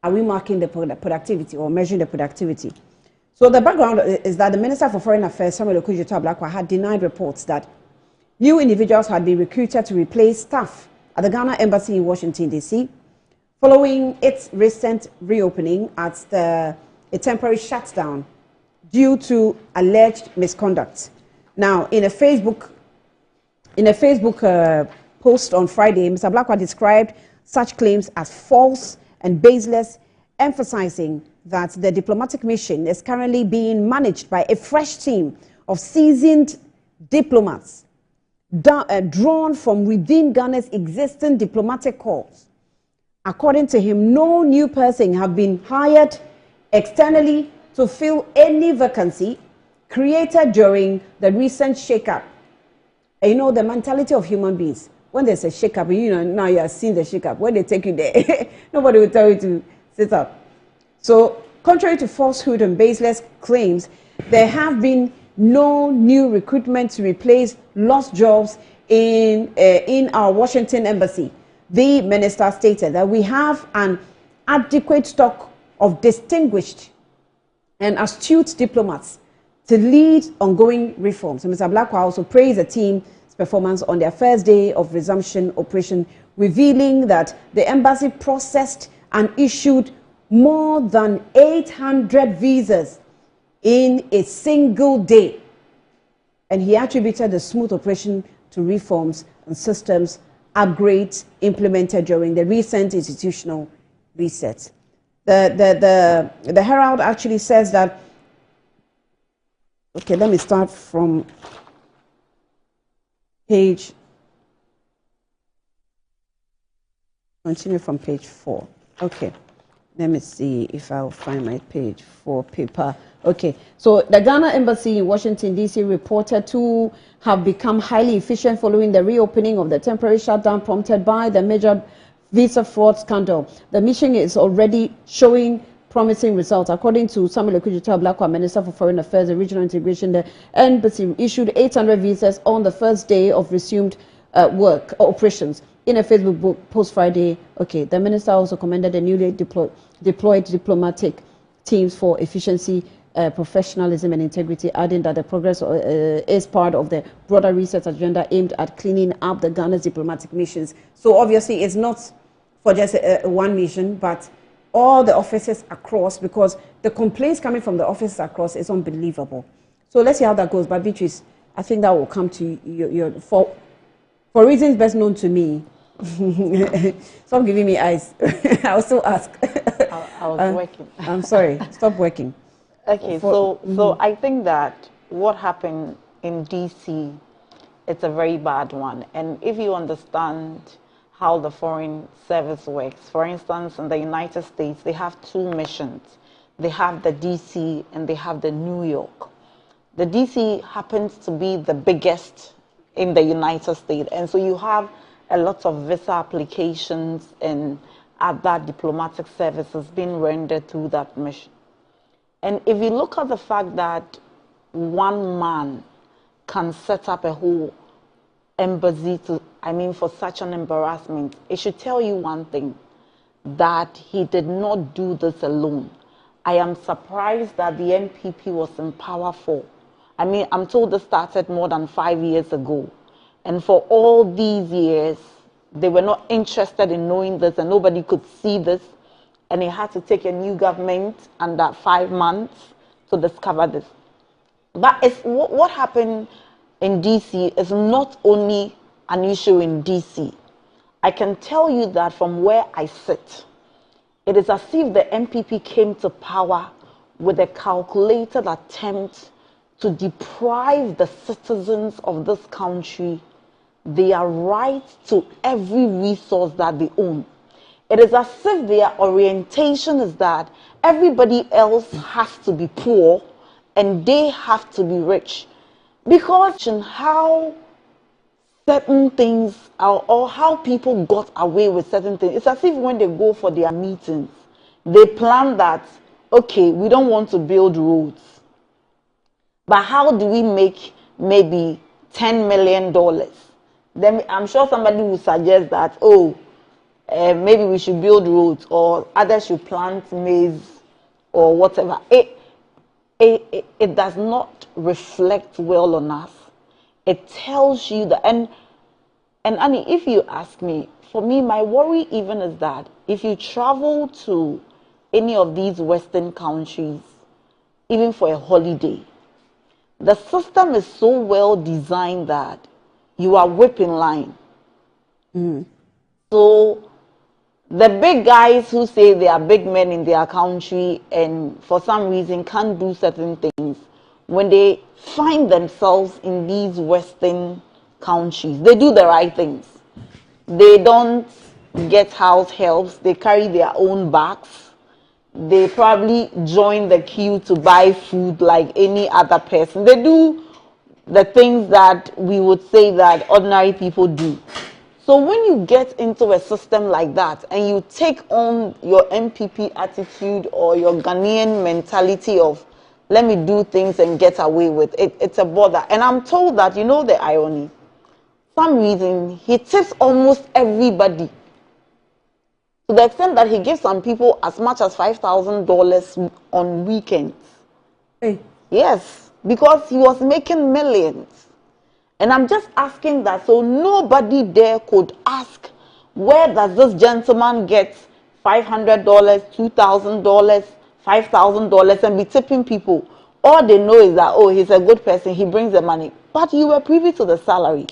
D: are we marking the productivity or measuring the productivity? So the background is that the Minister for Foreign Affairs, Samuel Okudzeto Ablakwa, had denied reports that new individuals had been recruited to replace staff at the Ghana embassy in Washington, D.C., following its recent reopening at a temporary shutdown due to alleged misconduct. Now, in a Facebook post on Friday, Mr. Ablakwa described such claims as false and baseless, emphasizing that the diplomatic mission is currently being managed by a fresh team of seasoned diplomats drawn from within Ghana's existing diplomatic corps. According to him, no new person have been hired externally to fill any vacancy created during the recent shake-up. And the mentality of human beings, when there's a shake-up, now you are seeing the shake-up. When they take you there, nobody will tell you to sit up. So, contrary to falsehood and baseless claims, there have been no new recruitment to replace lost jobs in our Washington embassy. The minister stated that we have an adequate stock of distinguished and astute diplomats to lead ongoing reforms. And Mr. Ablakwa also praised the team's performance on their first day of resumption operation, revealing that the embassy processed and issued more than 800 visas in a single day. And he attributed the smooth operation to reforms and systems upgrades implemented during the recent institutional reset. The Herald actually says that, okay, let me start from continue from page 4. Okay, let me see if I'll find my page 4 paper. Okay, so the Ghana embassy in Washington, D.C. reported to have become highly efficient following the reopening of the temporary shutdown prompted by the major visa fraud scandal. The mission is already showing promising results. According to Samuel Okudzeto Ablakwa, Minister for Foreign Affairs and Regional Integration, the NPP issued 800 visas on the first day of resumed work operations. In a Facebook post Friday, the minister also commended the newly deployed diplomatic teams for efficiency, professionalism and integrity, adding that the progress is part of the broader research agenda aimed at cleaning up the Ghana's diplomatic missions. So obviously it's not for just one mission, but all the offices across, because the complaints coming from the offices across is unbelievable. So let's see how that goes. But Beatrice, I think that will come to your for reasons best known to me. Stop giving me eyes. I'll still ask.
C: I was working.
D: I'm sorry. Stop working.
C: Okay, so I think that what happened in DC, it's a very bad one. And if you understand how the foreign service works, for instance, in the United States, they have two missions. They have the DC and they have the New York. The DC happens to be the biggest in the United States. And so you have a lot of visa applications and other diplomatic services being rendered through that mission. And if you look at the fact that one man can set up a whole embassy for such an embarrassment, it should tell you one thing, that he did not do this alone. I am surprised that the NPP was in power for. I'm told this started more than 5 years ago. And for all these years, they were not interested in knowing this and nobody could see this. And it had to take a new government under 5 months to discover this. But what happened in DC is not only an issue in DC. I can tell you that from where I sit, it is as if the NPP came to power with a calculated attempt to deprive the citizens of this country their right to every resource that they own. It is as if their orientation is that everybody else has to be poor and they have to be rich. Because how certain things or how people got away with certain things, it's as if when they go for their meetings, they plan that, okay, we don't want to build roads, but how do we make maybe $10 million? Then I'm sure somebody will suggest that, maybe we should build roads or others should plant maize or whatever. It does not reflect well on us. It tells you that, and Annie, if you ask me, for me, my worry even is that if you travel to any of these Western countries, even for a holiday, the system is so well designed that you are whipping line. So the big guys who say they are big men in their country and for some reason can't do certain things, when they find themselves in these Western countries, they do the right things. They don't get house helps. They carry their own bags. They probably join the queue to buy food like any other person. They do the things that we would say that ordinary people do. So when you get into a system like that and you take on your NPP attitude or your Ghanaian mentality of let me do things and get away with it, it's a bother. And I'm told that, you know the irony, some reason he tips almost everybody to the extent that he gives some people as much as $5,000 on weekends.
D: Hey.
C: Yes, because he was making millions. And I'm just asking that so nobody there could ask, where does this gentleman get $500, $2,000, $5,000 and be tipping people? All they know is that, he's a good person, he brings the money. But you were privy to the salary.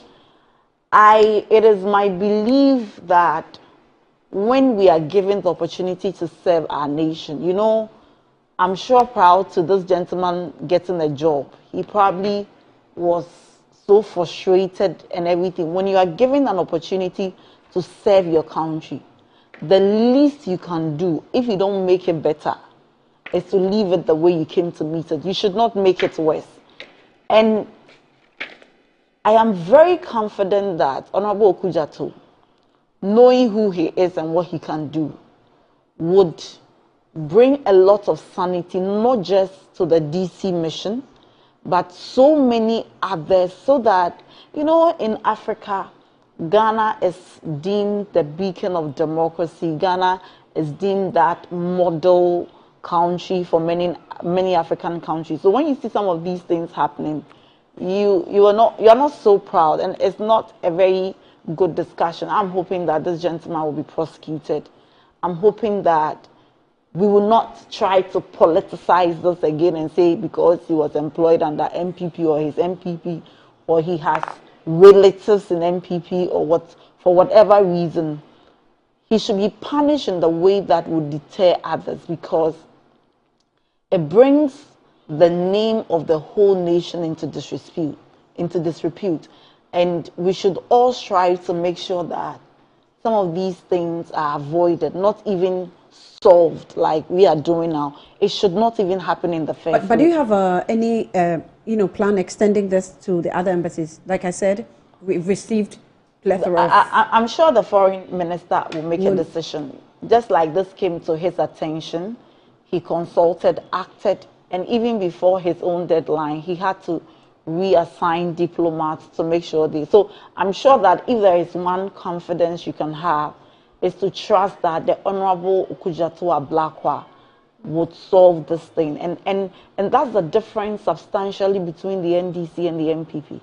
C: It is my belief that when we are given the opportunity to serve our nation, I'm sure proud to this gentleman getting a job. He probably was so frustrated and everything. When you are given an opportunity to serve your country, the least you can do, if you don't make it better, is to leave it the way you came to meet it. You should not make it worse. And I am very confident that Honorable Okudzeto, knowing who he is and what he can do, would bring a lot of sanity, not just to the DC mission, but so many others, so that, you know, in Africa, Ghana is deemed the beacon of democracy. Ghana is deemed that model country for many African countries. So when you see some of these things happening, you are not so proud, and it's not a very good discussion. I'm hoping that this gentleman will be prosecuted. I'm hoping that we will not try to politicize this again and say because he was employed under NPP or his MPP or he has relatives in NPP or what, for whatever reason, he should be punished in the way that would deter others, because it brings the name of the whole nation into disrepute. And we should all strive to make sure that some of these things are avoided, not even solved like we are doing now. It should not even happen in the first place.
D: But do you have any plan extending this to the other embassies? Like I said, we've received plethora of...
C: I'm sure the foreign minister will make a decision. Just like this came to his attention, he consulted, acted, and even before his own deadline, he had to reassign diplomats to make sure they... So I'm sure that if there is one confidence you can have, is to trust that the Honorable Okudzeto Ablakwa would solve this thing. And that's the difference substantially between the NDC and the NPP.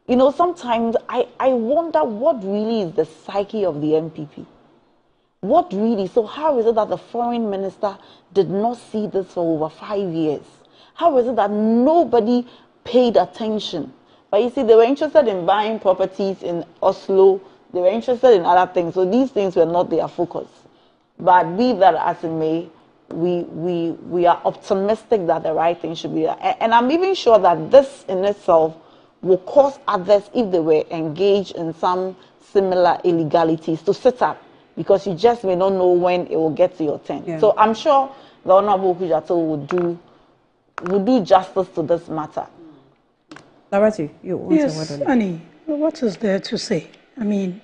C: You know, sometimes I wonder what really is the psyche of the NPP. What really? So how is it that the foreign minister did not see this for over 5 years? How is it that nobody paid attention? But you see, they were interested in buying properties in Oslo. They were interested in other things. So these things were not their focus. But be that as it may, we are optimistic that the right thing should be there. And I'm even sure that this in itself will cause others, if they were engaged in some similar illegalities, to sit up, because you just may not know when it will get to your turn. Yeah. So I'm sure the Honorable Okudzeto will do justice to this matter.
D: Larati, you want to
E: Yes, Annie, what is there to say? I mean,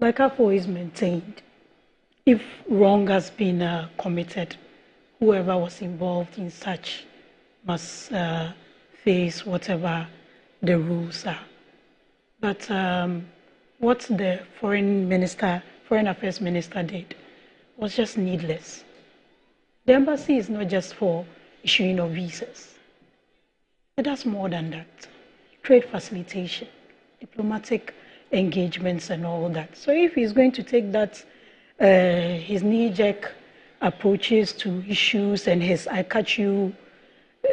E: like I've always maintained, if wrong has been committed, whoever was involved in such must face whatever the rules are. But what the Foreign Affairs Minister did was just needless. The embassy is not just for issuing of visas. It does more than that. Trade facilitation, diplomatic engagements and all that. So if he's going to take that, his knee-jerk approaches to issues and his I catch you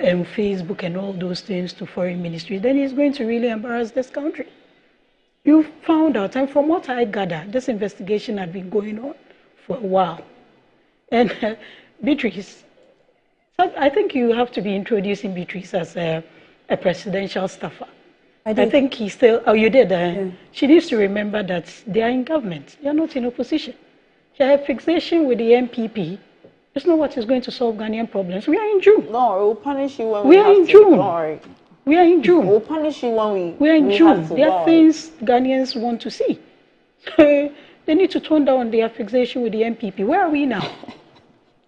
E: on Facebook and all those things to foreign ministry, then he's going to really embarrass this country. You found out, and from what I gather, this investigation had been going on for a while. And Beatrice, I think you have to be introducing Beatrice as a presidential staffer. I think he still, oh, you did. Yeah. She needs to remember that they are in government. They are not in opposition. Her fixation with the NPP is not what is going to solve Ghanaian problems. We are in June.
C: No, we'll punish you when
E: we are in June.
C: Don't worry.
E: We are in June.
C: We'll punish you when
E: we are in June. There are things Ghanaians want to see. So they need to tone down their fixation with the NPP. Where are we now?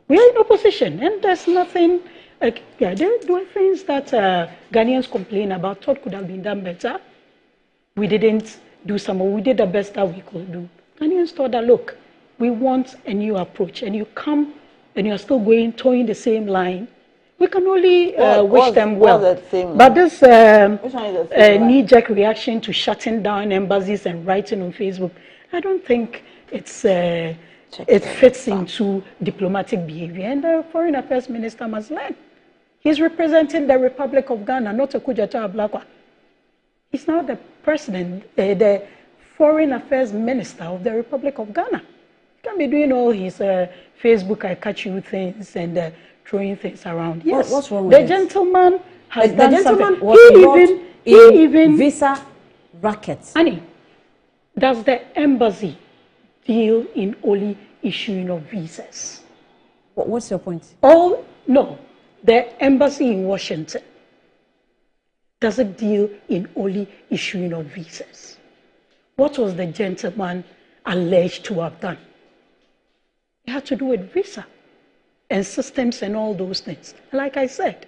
E: We are in opposition, and there's nothing. Like, yeah, they're doing things that Ghanaians complain about, thought could have been done better. We didn't do some, or we did the best that we could do. Ghanaians thought that, look, we want a new approach, and you come and you're still towing the same line. We can only wish them well. But this knee-jerk reaction to shutting down embassies and writing on Facebook, I don't think it fits into diplomatic behavior. And the Foreign Affairs Minister must learn. He's representing the Republic of Ghana, not Okudzeto Ablakwa. He's now the president, the Foreign Affairs Minister of the Republic of Ghana. He can't be doing all his Facebook I catch you things and throwing things around. Yes,
D: what's wrong with
E: the gentleman has
D: the
E: done
D: gentleman
E: something.
D: Was
E: he even
D: visa rackets.
E: Annie, does the embassy deal in only issuing of visas?
D: What's your point?
E: Oh no, the embassy in Washington doesn't deal in only issuing of visas. What was the gentleman alleged to have done? It had to do with visa. and systems and all those things. Like I said,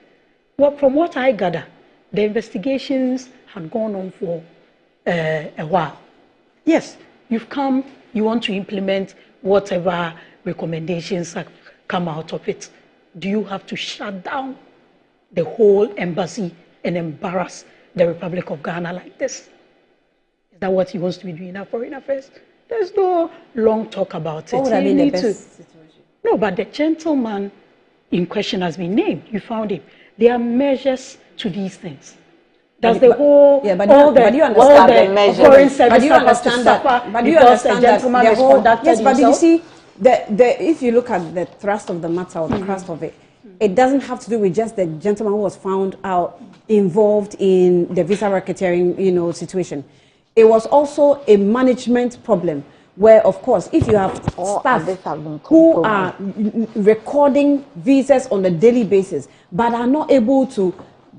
E: from what I gather, the investigations had gone on for a while. Yes, you've come, you want to implement whatever recommendations have come out of it. Do you have to shut down the whole embassy and embarrass the Republic of Ghana like this? Is that what he wants to be doing in foreign affairs? There's no long talk about it.
D: What would have been the best situation?
E: No, but the gentleman in question has been named. You found him. There are measures to these things. That's the whole,
D: yeah, but
E: all
D: you understand
E: all
C: the
E: the
C: measures.
E: foreign service
D: but you understand that, but you
E: because the
D: understand that
E: gentleman
D: the whole,
E: misconducted
D: yes, but you
E: himself.
D: see, if you look at the thrust of the matter or the crust of it, it doesn't have to do with just the gentleman who was found out involved in the visa racketeering, situation. It was also a management problem where, of course, if you have staff who are recording visas on a daily basis but are not able to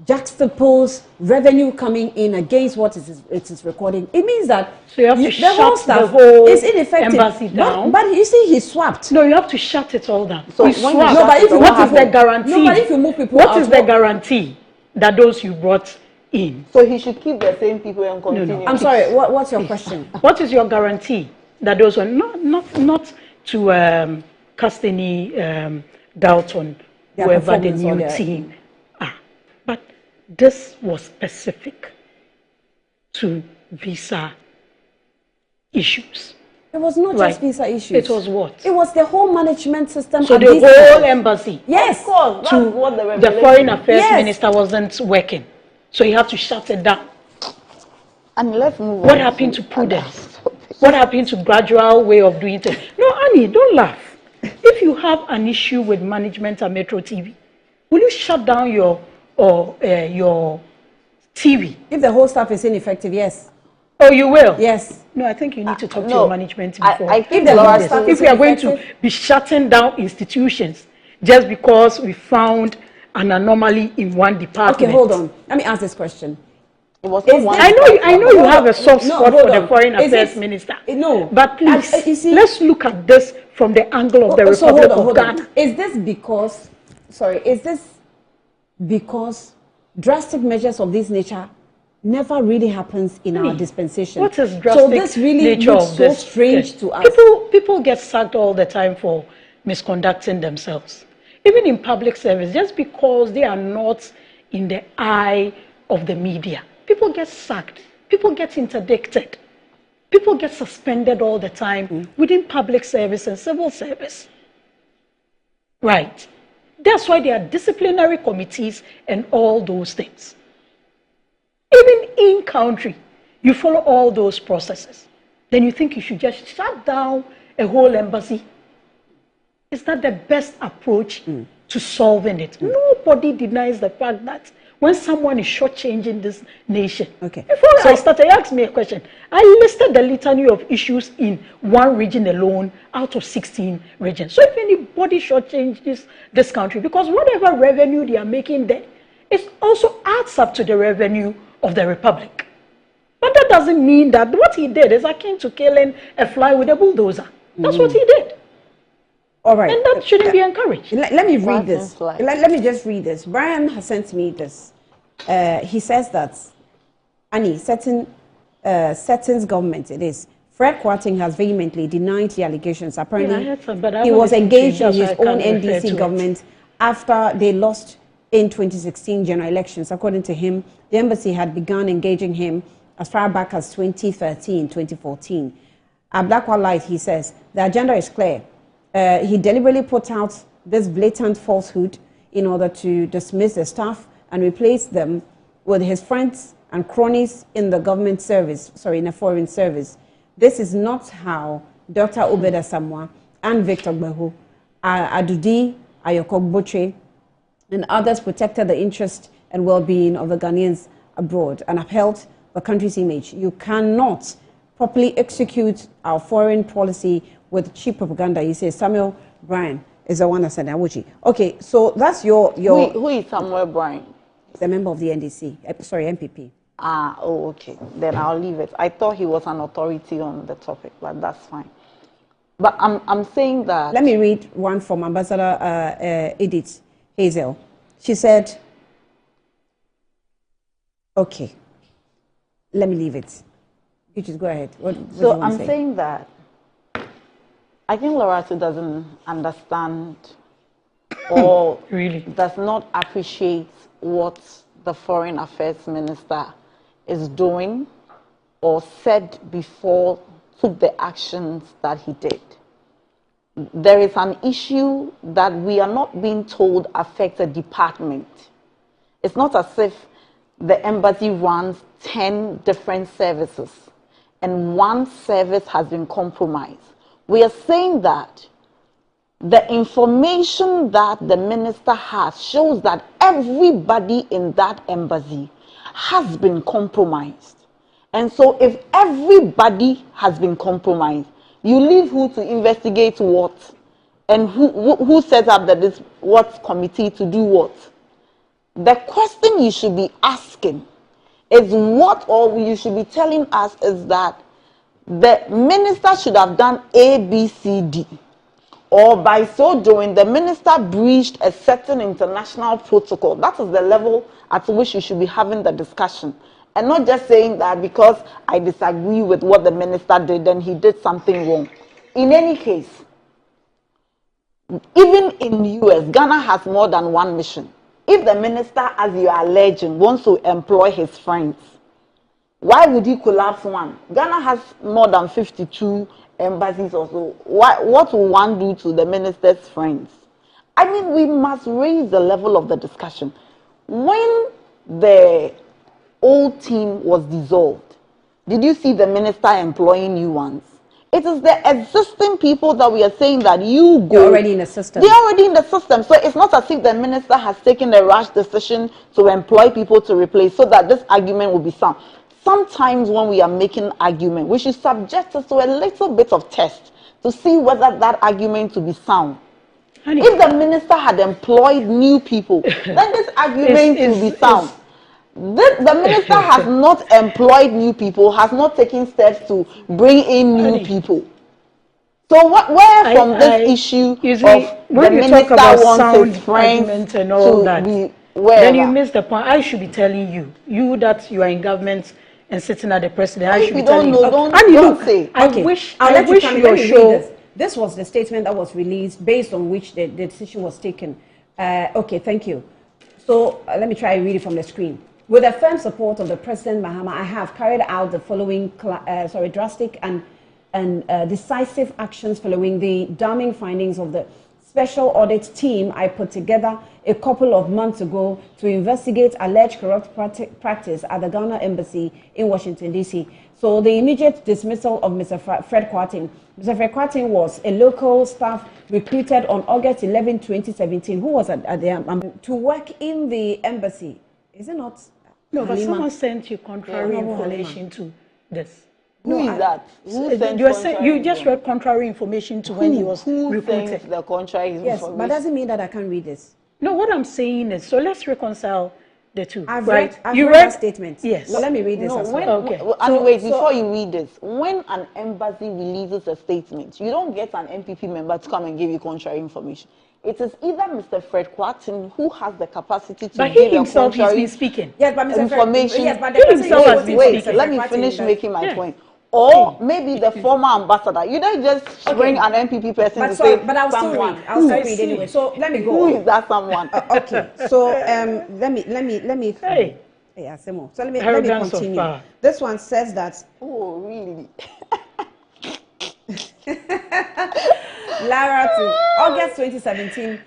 D: juxtapose revenue coming in against what it is recording, it means that
E: so you have to shut
D: whole staff
E: the whole
D: is ineffective.
E: embassy down.
D: But you see, he swapped.
E: No, you have to shut it all down.
C: So
E: You
C: when
E: swap.
C: you shut
D: but if
C: it
D: you
C: all
E: What
C: down,
E: is the guarantee?
D: No, but if you move people
E: what
D: out,
E: is the guarantee that those you brought in?
C: so he should keep the same people and continue.
D: I'm sorry, what's your question?
E: What is your guarantee that those are not to cast any doubt on
D: Their
E: whoever the
D: performance or
E: new
D: their-
E: team are, but this was specific to visa issues.
D: It was not
E: Right.
D: just visa issues.
E: It was what?
D: It was the whole management system.
E: So
D: at
E: the
D: this
E: whole
D: time.
E: embassy.
D: Yes.
C: Of course, that's
E: To
C: what the
E: the
C: regulation.
E: foreign affairs
D: Yes.
E: minister wasn't working, so you have to shut it down.
C: And let's move
E: What
C: on
E: happened to
C: other
E: prudence?
C: topics.
E: What happened to gradual way of doing things? No, Annie, don't laugh. If you have an issue with management at Metro TV, will you shut down your TV?
D: If the whole staff is ineffective, yes.
E: Oh, you will?
D: Yes.
E: No, I think you need to talk to
C: no,
E: your management
C: I
E: before.
C: think
E: If
D: the
E: you
D: whole
E: do
D: staff
E: this.
D: is
E: If we are going to
D: ineffective-
E: be shutting down institutions just because we found an anomaly in one department.
D: Okay, hold on. Let me ask this question.
C: It was
D: Is
C: not one.
D: this-
E: I know you have a soft
D: No,
E: spot
D: hold
E: for the
D: on.
E: foreign
D: Is
E: affairs
D: it-
E: minister.
D: No.
E: But please,
D: you see-
E: let's look at this from the angle of the
D: So
E: Republic
D: hold
E: of
D: on.
E: Ghana.
D: Is this because drastic measures of this nature never really happens in our dispensation?
E: What is drastic
D: So this really
E: nature
D: looks
E: of
D: so
E: this?
D: strange to us.
E: People get sacked all the time for misconducting themselves. Even in public service, just because they are not in the eye of the media, people get sacked, people get interdicted, people get suspended all the time within public service and civil service. Right. That's why there are disciplinary committees and all those things. Even in country, you follow all those processes. Then you think you should just shut down a whole embassy. Is that the best approach to solving it? Nobody denies the fact that when someone is shortchanging this nation.
D: Okay.
E: Before I started, you asked me a question. I listed the litany of issues in one region alone out of 16 regions. So if anybody shortchanges this country, because whatever revenue they are making there, it also adds up to the revenue of the Republic. But that doesn't mean that what he did is akin to killing a fly with a bulldozer. That's what he did.
D: All right.
E: And that shouldn't be encouraged.
D: Let me read this.
C: Fly.
D: Let me just read this. Brian has sent me this. He says that, Annie, settings government, it is. Fred Kwarteng has vehemently denied the allegations. Apparently,
E: Yeah, I heard some, but I
D: he was
E: haven't
D: engaged in
E: listened to it,
D: his
E: so I
D: own
E: can't refer to
D: NDC
E: it.
D: government after they lost in 2016 general elections. According to him, the embassy had begun engaging him as far back as 2013, 2014. At Blackwell Light, he says, the agenda is clear. He deliberately put out this blatant falsehood in order to dismiss the staff and replace them with his friends and cronies in the government service, in the foreign service. This is not how Dr. Obed Asamoah and Victor Gbehu, Adudi Ayokogboche, and others protected the interest and well-being of the Ghanaians abroad and upheld the country's image. You cannot properly execute our foreign policy with cheap propaganda. You say Samuel Bryan is the one that said that. Okay, so that's your
C: Who is Samuel Bryan?
D: the member of the NDC, NPP.
C: Okay. Then I'll leave it. I thought he was an authority on the topic, but that's fine. But I'm saying that.
D: Let me read one from Ambassador Edith Hazel. She said, okay, let me leave it. You just go ahead. What
C: so I'm saying that I think Loretta doesn't understand or
E: really
C: does not appreciate what the Foreign Affairs Minister is doing or said before took the actions that he did. There is an issue that we are not being told affects a department. It's not as if the embassy runs 10 different services and one service has been compromised. We are saying that the information that the minister has shows that everybody in that embassy has been compromised. And so if everybody has been compromised, you leave who to investigate what? And who sets up what committee to do what? The question you should be asking is what, or you should be telling us is that the minister should have done A, B, C, D. Or by so doing, the minister breached a certain international protocol. That is the level at which you should be having the discussion. And not just saying that because I disagree with what the minister did, then he did something wrong. In any case, even in the US, Ghana has more than one mission. If the minister, as you are alleging, wants to employ his friends, why would he collapse one? Ghana has more than 52 embassies or so. What will one do to the minister's friends? I mean, we must raise the level of the discussion. When the old team was dissolved, did you see the minister employing new ones? It is the existing people that we are saying that you go.
D: They're already in the system.
C: They're already in the system. So it's not as if the minister has taken a rash decision to employ people to replace so that this argument will be sound. Sometimes when we are making argument, we should subject us to a little bit of test to see whether that argument will be sound.
E: Honey,
C: if the minister had employed new people, then this argument will be sound. The minister has not employed new people, has not taken steps to bring in new people. So where from this issue of the minister wants his friends
E: and all
C: to
E: that,
C: be
E: then you miss the point. I should be telling you that you are in government and sitting at the president. I should be telling you.
C: Don't say.
E: I wish your show.
D: This was the statement that was released based on which the decision was taken. Okay, thank you. So let me try and read it from the screen. With the firm support of the President Mahama, I have carried out the following drastic and decisive actions following the damning findings of the special audit team I put together a couple of months ago to investigate alleged corrupt practice at the Ghana Embassy in Washington, D.C. So the immediate dismissal of Mr. Fred Kwarteng. Mr. Fred Kwarteng was a local staff recruited on August 11, 2017, who was at the to work in the embassy. Is it not?
E: No, but someone sent you contrary information to this.
C: Who is that?
E: You just read contrary information to when he was recruited.
C: Sent the contrary information?
D: Yes, but doesn't mean that I can't read this.
E: No, what I'm saying is, so let's reconcile the two.
D: I've read that statement.
E: Yes.
D: Well, let me read this as well.
C: Before you read this, when an embassy releases a statement, you don't get an NPP member to come and give you contrary information. It is either Mr. Fred Kwarteng who has the capacity to give a contrary
E: speaking.
D: Yes, but Mr.
C: information.
D: Yes, but
E: he himself has been
C: Wait,
E: speaking.
C: let me finish making my point. Or maybe the former ambassador. You don't just bring an NPP person to say
D: but I'll still read. I'll still read anyway. So let me go.
C: Who is that someone?
D: Okay. So let me.
C: Hey.
D: Yeah, Simo. So let me continue. This one says that.
C: Oh, really?
D: Lara to August 2017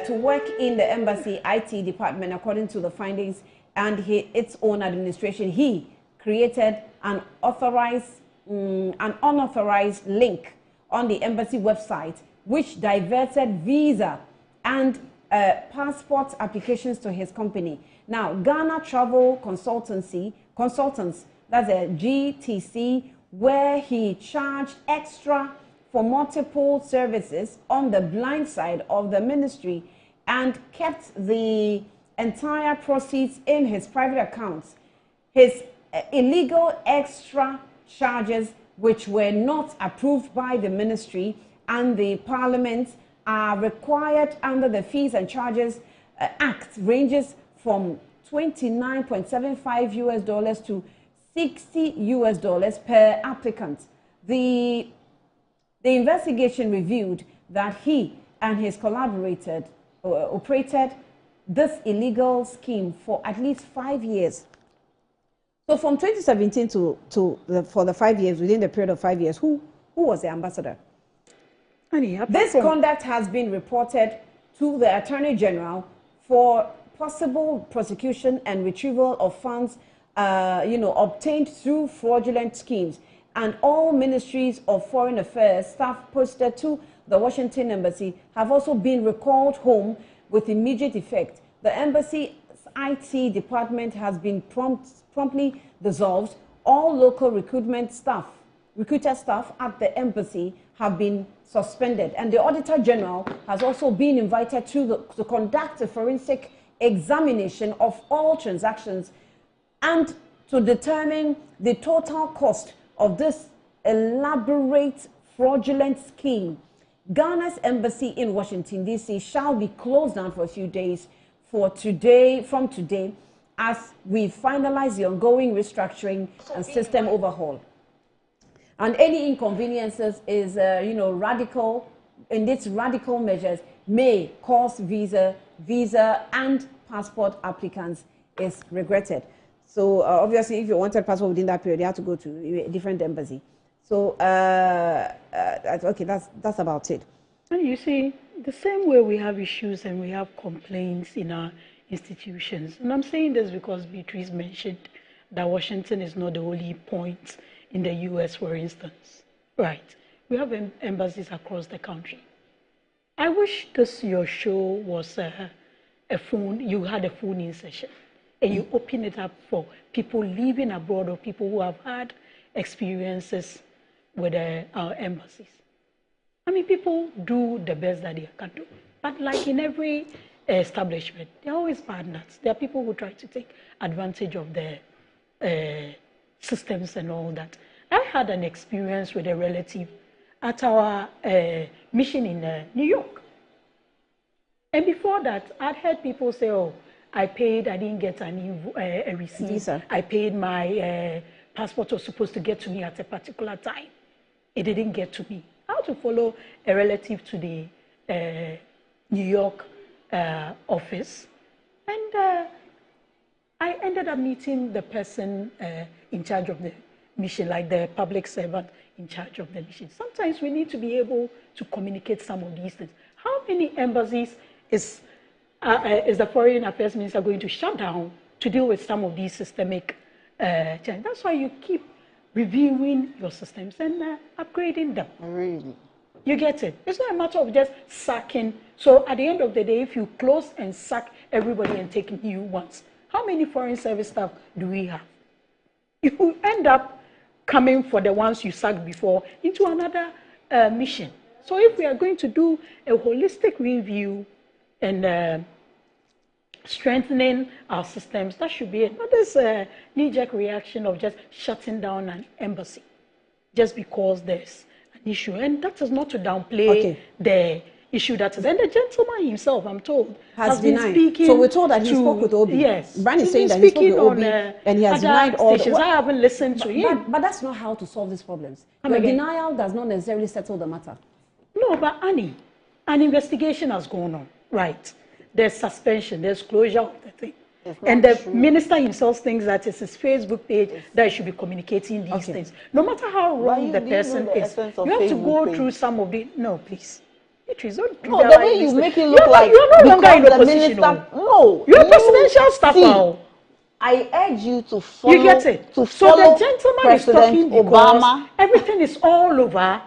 D: to work in the embassy IT department according to the findings and its own administration. He created an unauthorized link on the embassy website which diverted visa and passport applications to his company. Now, Ghana Travel Consultants, that's a GTC, where he charged extra for multiple services on the blind side of the ministry and kept the entire proceeds in his private accounts. His illegal extra charges, which were not approved by the ministry, and the Parliament are required under the Fees and Charges Act ranges from $29.75 US to $60 US per applicant. The investigation revealed that he and his collaborator operated this illegal scheme for at least 5 years. So from 2017 for the 5 years, within the period of 5 years, who was the ambassador? This conduct has been reported to the Attorney General for possible prosecution and retrieval of funds, obtained through fraudulent schemes. And all ministries of foreign affairs staff posted to the Washington embassy have also been recalled home with immediate effect. The embassy's IT department has been promptly dissolved. All local recruiter staff at the embassy have been suspended, and the Auditor General has also been invited to conduct a forensic examination of all transactions and to determine the total cost of this elaborate fraudulent scheme. Ghana's embassy in Washington, D.C. shall be closed down for a few days from today, as we finalize the ongoing restructuring and system overhaul. And any inconveniences is, radical, in its radical measures may cause visa and passport applicants is regretted. So obviously, if you wanted passport within that period, you have to go to a different embassy. So okay, that's about it.
E: And you see, the same way we have issues and we have complaints in our institutions. And I'm saying this because Beatrice mentioned that Washington is not the only point in the U.S., for instance. Right. We have embassies across the country. I wish your show was a phone, you had a phone-in session, and you open it up for people living abroad or people who have had experiences with our embassies. I mean, people do the best that they can do. But like in every establishment, there are always bad nuts. There are people who try to take advantage of the systems and all that. I had an experience with a relative at our mission in New York. And before that, I'd heard people say, oh, I paid, I didn't get a receipt. Visa. I paid my passport was supposed to get to me at a particular time. It didn't get to me. I had to follow a relative to the New York office. And I ended up meeting the person in charge of the mission, like the public servant in charge of the mission. Sometimes we need to be able to communicate some of these things. How many embassies is the Foreign Affairs Minister going to shut down to deal with some of these systemic changes? That's why you keep reviewing your systems and upgrading them.
C: Really?
E: You get it? It's not a matter of just sacking. So at the end of the day, if you close and sack everybody and take new ones, how many foreign service staff do we have? You end up coming for the ones you sacked before into another mission. So if we are going to do a holistic review and strengthening our systems, that should be it. Not this knee-jerk reaction of just shutting down an embassy just because there's an issue. And that is not to downplay the issue that is. And the gentleman himself, I'm told, has been speaking.
D: So we're told that he spoke with Obi.
E: Yes.
D: Brian is saying that he spoke with Obi and he has denied all the...
E: I haven't listened to him.
D: But that's not how to solve these problems. Your denial does not necessarily settle the matter.
E: No, but Annie, an investigation has gone on, right? There's suspension, there's closure of the thing. And the minister himself thinks that it's his Facebook page that he should be communicating these things. No matter how wrong the person is, you have to go through some of the... No, please. Beatrice, don't do that.
C: The way you make it look like
E: you're no longer in the
C: minister. No,
E: you're a presidential staff now.
C: I urge you to follow.
E: You get it?
C: To
E: so
C: follow
E: the gentleman
C: President
E: is talking
C: Obama.
E: Everything is all over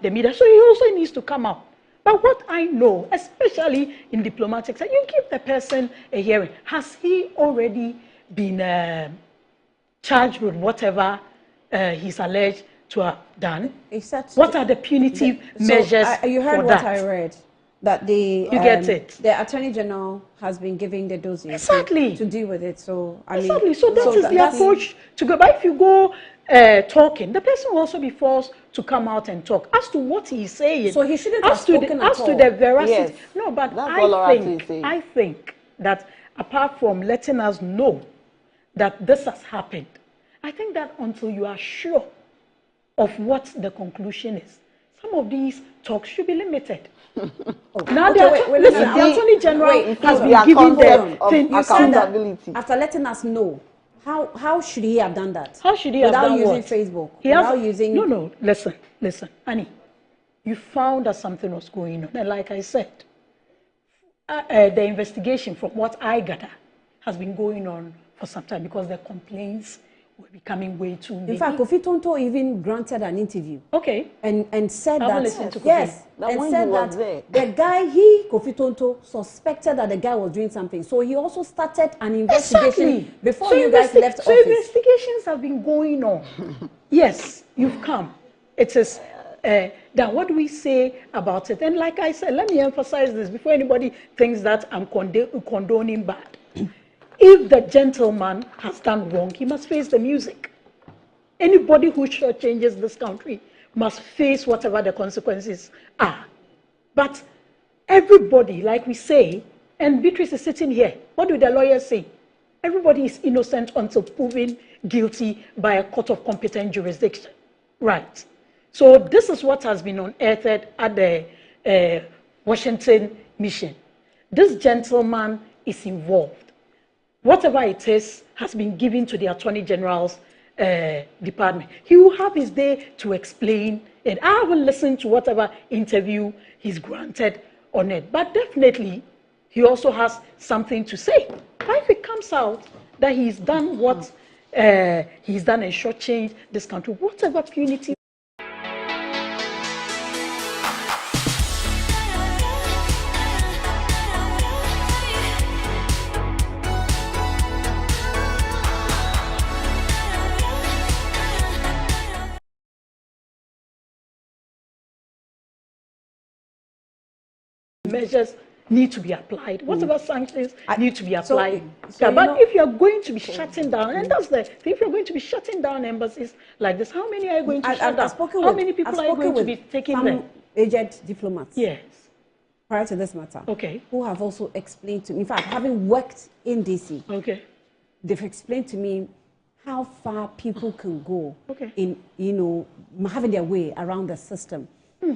E: the media. So he also needs to come out. But what I know, especially in diplomatic, you give the person a hearing. Has he already been charged with whatever he's alleged to have done? What are the punitive measures
D: you heard
E: for
D: what
E: that?
D: I read. That the
E: get it.
D: The Attorney General has been giving the dossier
E: exactly
D: to deal with it. So I
E: exactly.
D: mean,
E: so that is the approach to go. But if you go talking, the person will also be forced to come out and talk as to what he's saying.
D: So he shouldn't have spoken
E: as to the veracity.
C: Yes.
E: No, but
C: That's
E: I think that apart from letting us know that this has happened, I think that until you are sure of what the conclusion is, some of these talks should be limited. Now, listen, the Attorney General has been given the
C: accountability.
D: After letting us know, how should he have done that?
E: How should he have done
D: without
E: what?
D: using Facebook?
E: Without
D: using...
E: No, listen, Annie. You found that something was going on. And like I said, the investigation, from what I gather, has been going on for some time because the complaints were becoming way too many.
D: In fact, Kofi Tonto even granted an interview.
E: Okay.
D: And said
E: I haven't
D: that,
E: listened to Kofi.
D: yes,
C: That
D: and
C: when
D: said
C: he was
D: that
C: there.
D: the guy, Kofi Tonto, suspected that the guy was doing something. So he also started an investigation before you guys left office.
E: So investigations have been going on. Yes, you've come. It is, then what do we say about it? And like I said, let me emphasize this before anybody thinks that I'm condoning bad. If the gentleman has done wrong, he must face the music. Anybody who changes this country must face whatever the consequences are. But everybody, like we say, and Beatrice is sitting here, what do the lawyers say? Everybody is innocent until proven guilty by a court of competent jurisdiction. Right. So this is what has been unearthed at the Washington mission. This gentleman is involved. Whatever it is has been given to the Attorney General's department. He will have his day to explain it. I haven't listened to whatever interview he's granted on it, but definitely he also has something to say. But if it comes out that he's done what he's done and shortchanged this country, whatever punity. Measures need to be applied. Whatever sanctions need to be applied. But if you're going to be shutting down, and that's if you're going to be shutting down embassies like this, how many are you going to shut down? How many people are you going to be taking there?
D: Aged diplomats.
E: Yes.
D: Prior to this matter.
E: Okay.
D: Who have also explained to me, in fact, having worked in DC,
E: okay,
D: they've explained to me how far people can go
E: in,
D: having their way around the system.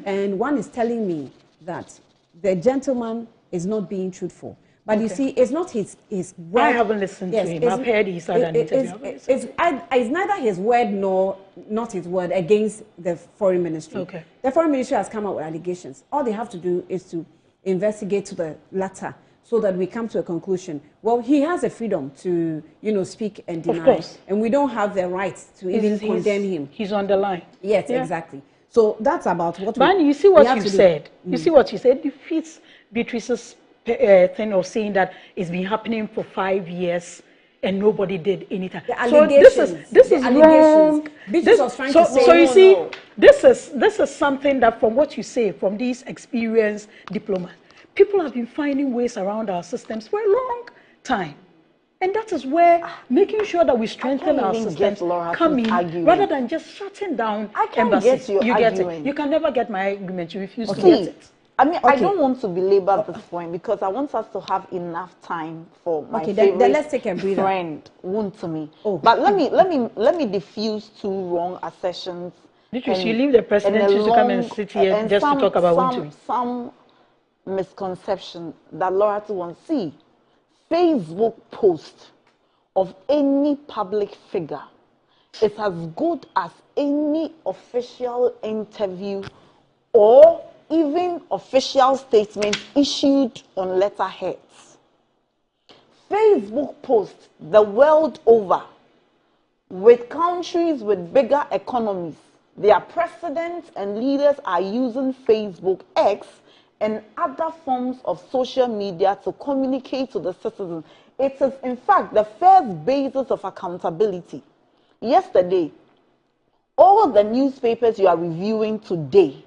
D: And one is telling me that the gentleman is not being truthful. But you see, it's not his word.
E: I haven't listened to him. I've heard he's had an interview.
D: It's neither his word nor not his word against the foreign ministry.
E: Okay.
D: The foreign ministry has come out with allegations. All they have to do is to investigate to the latter so that we come to a conclusion. Well, he has a freedom to, speak and deny.
E: Of course.
D: And we don't have the right to even condemn him.
E: He's on the line.
D: Yes, exactly. So that's about what
E: But you see what you said. You see what you said. It defeats Beatrice's thing of saying that it's been happening for 5 years and nobody did anything. So this is wrong.
D: Beatrice was trying to say.
E: So you see, this is something that from what you say, from these experienced diplomats, people have been finding ways around our systems for a long time. And that is where making sure that we strengthen our systems come in, rather than just shutting down embassies. You get it. You can never get my argument. You refuse to get it.
C: I mean, I don't want to belabor this point because I want us to have enough time for my favorite
D: then let's take a breather.
C: friend, Wontumi. But let me diffuse two wrong assertions.
E: Because you leave the president to come and sit here just to talk about Wontumi.
C: Some misconception that Loretta wants to see. Facebook post of any public figure is as good as any official interview or even official statement issued on letterheads. Facebook posts the world over with countries with bigger economies. Their presidents and leaders are using Facebook X and other forms of social media to communicate to the citizens. It is, in fact, the first basis of accountability. Yesterday, all the newspapers you are reviewing today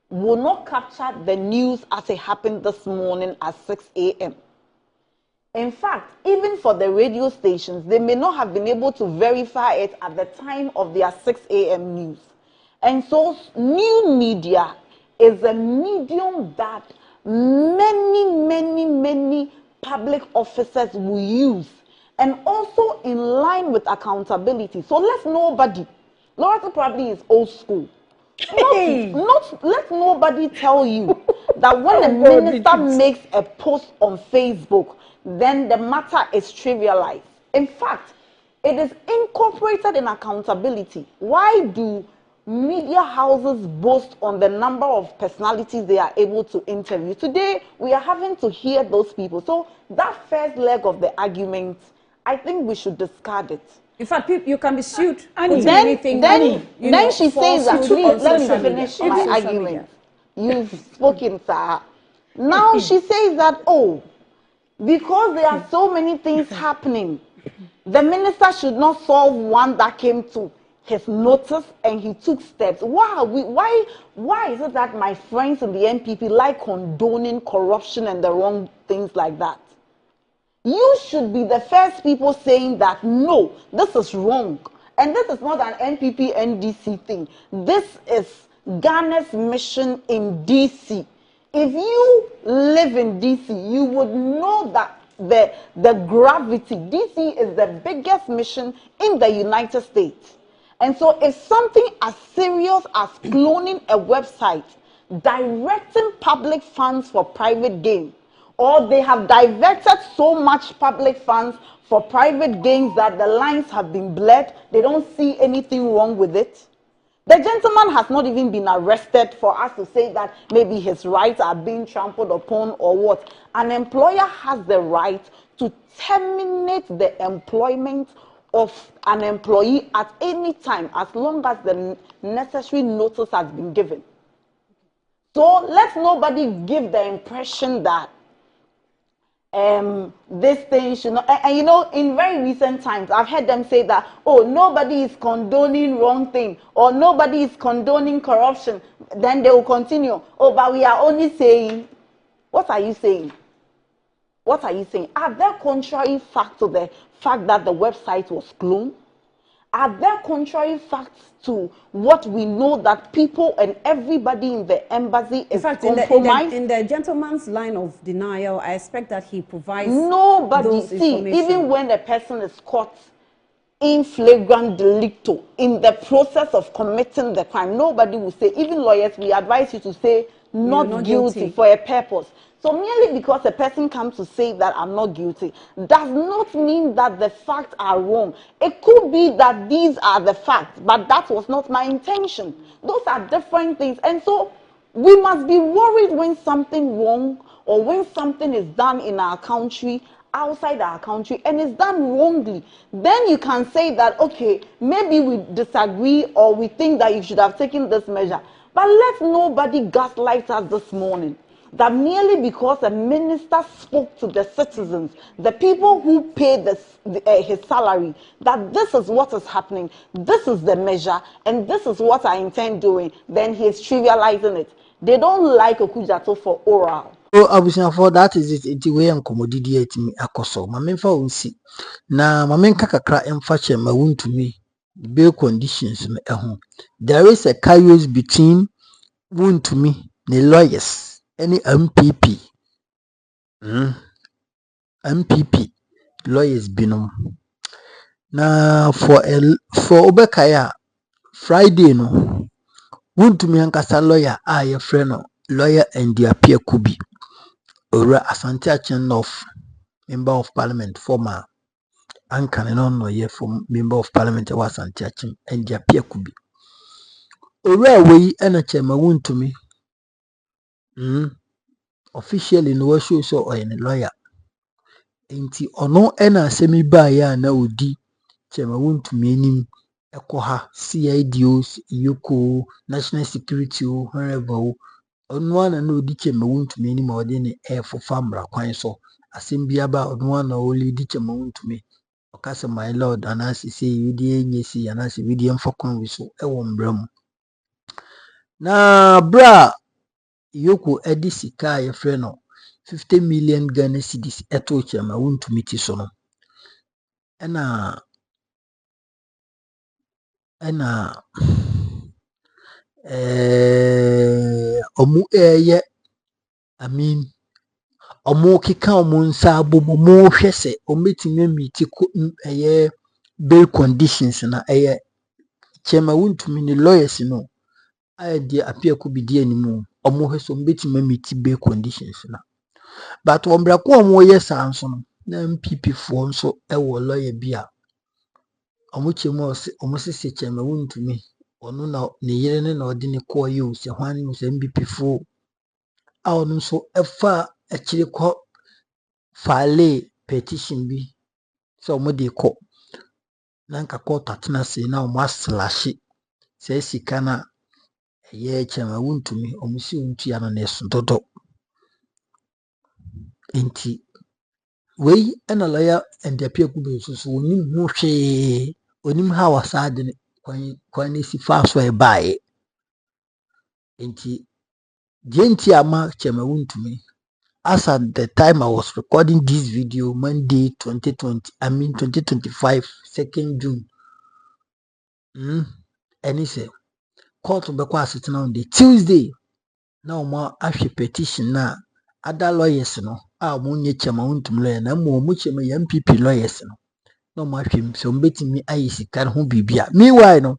C: will not capture the news as it happened this morning at 6 a.m. In fact, even for the radio stations, they may not have been able to verify it at the time of their 6 a.m. news. And so new media is a medium that many public officers will use, and also in line with accountability. So let Laura probably is old school. Let nobody tell you that when a minister makes a post on Facebook, then the matter is trivialized. In fact, it is incorporated in accountability. Why do media houses boast on the number of personalities they are able to interview? Today, we are having to hear those people. So that first leg of the argument, I think we should discard it.
D: In fact, you can be sued.
C: Then she says that, please let me finish my argument. You've spoken, sir. Now she says that, because there are so many things happening, the minister should not solve one that came to his notice and he took steps. Why is it that my friends in the NPP like condoning corruption and the wrong things like that? You should be the first people saying that, no, this is wrong. And this is not an NPP NDC thing. This is Ghana's mission in DC. If you live in DC, you would know that the gravity, DC is the biggest mission in the United States. And so if something as serious as cloning a website, directing public funds for private gain, or they have diverted so much public funds for private gains that the lines have been blurred, they don't see anything wrong with it. The gentleman has not even been arrested for us to say that maybe his rights are being trampled upon or what. An employer has the right to terminate the employment of an employee at any time as long as the necessary notice has been given. So let nobody give the impression that this thing should not, and you know, in very recent times, I've heard them say that, nobody is condoning wrong thing, or nobody is condoning corruption. Then they will continue, but we are only saying, what are you saying? What are you saying? Are there contrary facts to the fact that the website was cloned? Are there contrary facts to what we know that people and everybody in the embassy is compromised?
D: In the gentleman's line of denial, I expect that he provides
C: nobody. See, even when a person is caught in flagrant delicto in the process of committing the crime, nobody will say, even lawyers, we advise you to say not guilty for a purpose. So merely because a person comes to say that I'm not guilty does not mean that the facts are wrong. It could be that these are the facts, but that was not my intention. Those are different things. And so we must be worried when something wrong or when something is done in our country, outside our country, and it's done wrongly. Then you can say that, okay, maybe we disagree or we think that you should have taken this measure. But let nobody gaslight us this morning that merely because a minister spoke to the citizens, the people who pay his salary, that this is what is happening, this is the measure, and this is what I intend doing, then he is trivializing it. They don't like Okujato for oral.
A: So for that is it. It's way and commodity at me akoso. Mamen fa unsi. Na mamen kakakra emfache ma Wontumi bail conditions me ehun. There is a chaos between Wontumi the lawyers. Any MPP, MPP lawyers binom. Na for Obekaya Friday no, Wontumi ankasa lawyer your friend no lawyer and their peer Kubi, Ora Asante Achen of member of parliament former Ankan no ye from member of parliament was Asante Achen and their peer Kubi. Ora we enachema Wontumi. Officially no show so or any lawyer. Enti ono ena asemi ba ya na odi chema Wontumi anim ekoha CIDOs yoko national security wherever ono ana na odi chema Wontumi anim odi ne efo famra kwan so asem bia ba ono ana oli di chema Wontumi okase my lord anasi say yudi enyesi anasi widi emfa kwan wi so ewo mbram na bra yoko edi sika ye frɛ no 50 million Ghana cedis eto Chairman Wontumi ti so no. Ena omu eye I mean omu keka omu nsa abomo mo hwe se ometimi meet eye bail conditions na eye Chairman Wontumi ni lawyers no aye die appear ko bidi animu omu hwe so ometimi meet bail conditions na but ombra ko omu ye sa nso no na NPP fo nso ewo lawyer bia omu chemo omu sese Chairman Wontumi onu na ne yere ne na odi ne ko ye o se hwan se NPP fo a onu nso efa akire ko file petition bi so omu de ko na nka court atena se na omu slash se sika na ye Chairman Wontumi omu si untua na neso dodo enti wei ena lawyer ndapia kube so onim ho hwe onim ha wasade ne kwan si fa so e bae enti jenti ama Chairman Wontumi as at the time I was recording this video Monday 2025 2nd June any say court be kwa sitting on the Tuesday na omo ahwe petition na other lawyers no a omo nye Chairman Wontumi lawyer na omo Chairman NPP lawyers no na omo ahwe so mbetimi ayisika ho bibia meanwhile no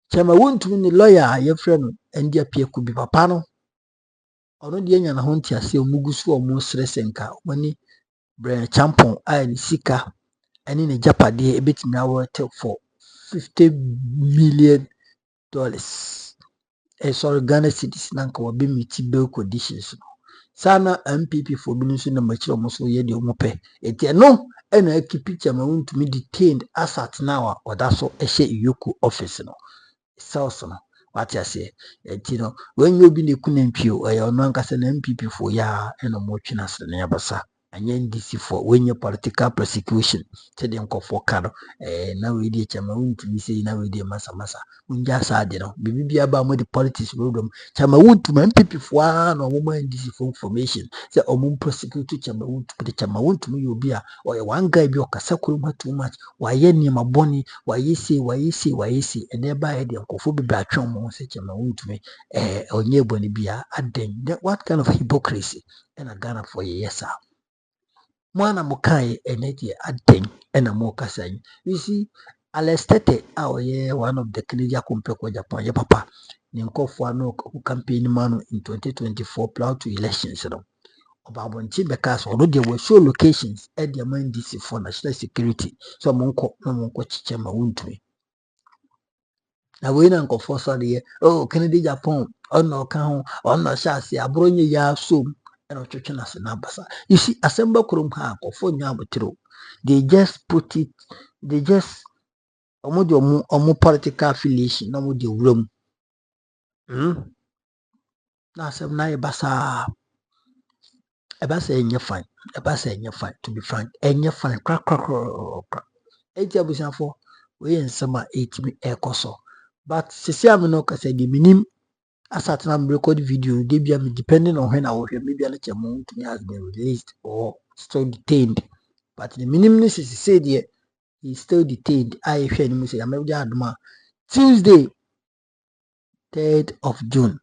A: Chairman Wontumi ni lawyer ye frɛ no ndi apia ku bi papa no ono de anya na ho ntiase omugusu omo sresenka omani bre champon a ni sika ani ne japade ebetimi aworte for $50 million. Sorry, Ghana cedis na nka wabe meet bail conditions no. Sana NPP for bi nso na machire omo so ye de omo pe. Eti no ena keep Chairman Wontumi detained as at now oda so ehye Iyoko office no. Cells no. What you say? Eti no when you be ne kunempio e ono ankasa na NPP for ya eno mo twina se na yabasa. Anya NDC for when you political persecution te de nkofo ka no na we dey Chairman Wontumi say na we dey masa unja sade no bibia ba mo the politics program Chairman Wontumi NPP for na mo NDC for information say omo prosecute Chairman Wontumi the Chairman Wontumi you be a or one guy bi okasa kuruma too much why ni maboni why say and thereby the nkofo bibia atwe mo say Chairman Wontumi onye boni bia aden what kind of hypocrisy and a Ghana for yes sir. Mwana mukai eneti aden ena mo kasanyi. You see, Alestete aoye one of the Canadian company Japan, your papa. Ninko no campaign man in 2024 prior to elections. About because already there were show locations at the main DC for national security. So monko no monko chichema Wontumi. Na we na nko for sorry oh Canada Japan on no kan on no shasi abronye ya so and twetwe na basa. You see assemble krom ha akofo nya abotiro. They just put it they just omo political affiliation na mo de wuram. Na asem na e basa enye fine. E basa enye fine to be frank. Enye fine kra. Eti abusanfo we nsema etimi ekoso. But sisi amino kase de minim asat na record video they be depending on when I was maybe a Chairman Wontumi has been released or still detained. But the minimum is said here he's still detained. I hear him say Tuesday 3rd of June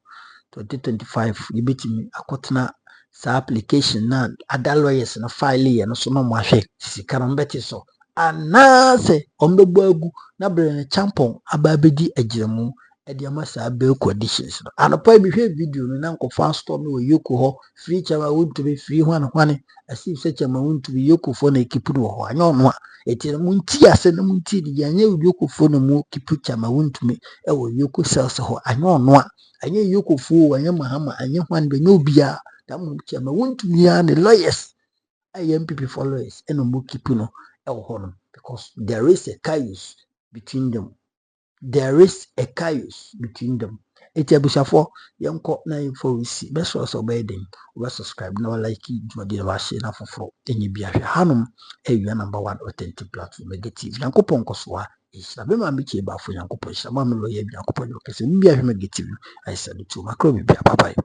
A: 2025 you beat me akotna sa application na other lawyers na file no so no mo ahwe sika no mbeti so anase ombegbo agu na bre champon ababedi agiremu e amasa bail conditions no anopa bi hwe video no na nkofo store no Iyoko ho free Chairman Wontumi free hwane asi se Chairman Wontumi Iyoko fo na kipu no ho anya ono a eti mu nti ase na mu nti di anya Iyoko fo no mu kipu Chairman Wontumi e wo Iyoko cells ho anya ono a anya Iyoko fo anya mahama anya hwane be nya obia da mu Chairman Wontumi ya ne lawyers NPP followers eno mu kipu no e wo ho no because there is a chaos between them. There is a chaos between them. Eti abusafo yenko na info wisi best so beden we subscribe na like jumadi na share na foforo enye bia hwe hanom ewia number 1 authentic platform negative yankopon kosoa isha be ma mbiche ba fo yankopon isha ma me lo ye yankopon yo kese bia hwe negative I said to makro bia bye bye.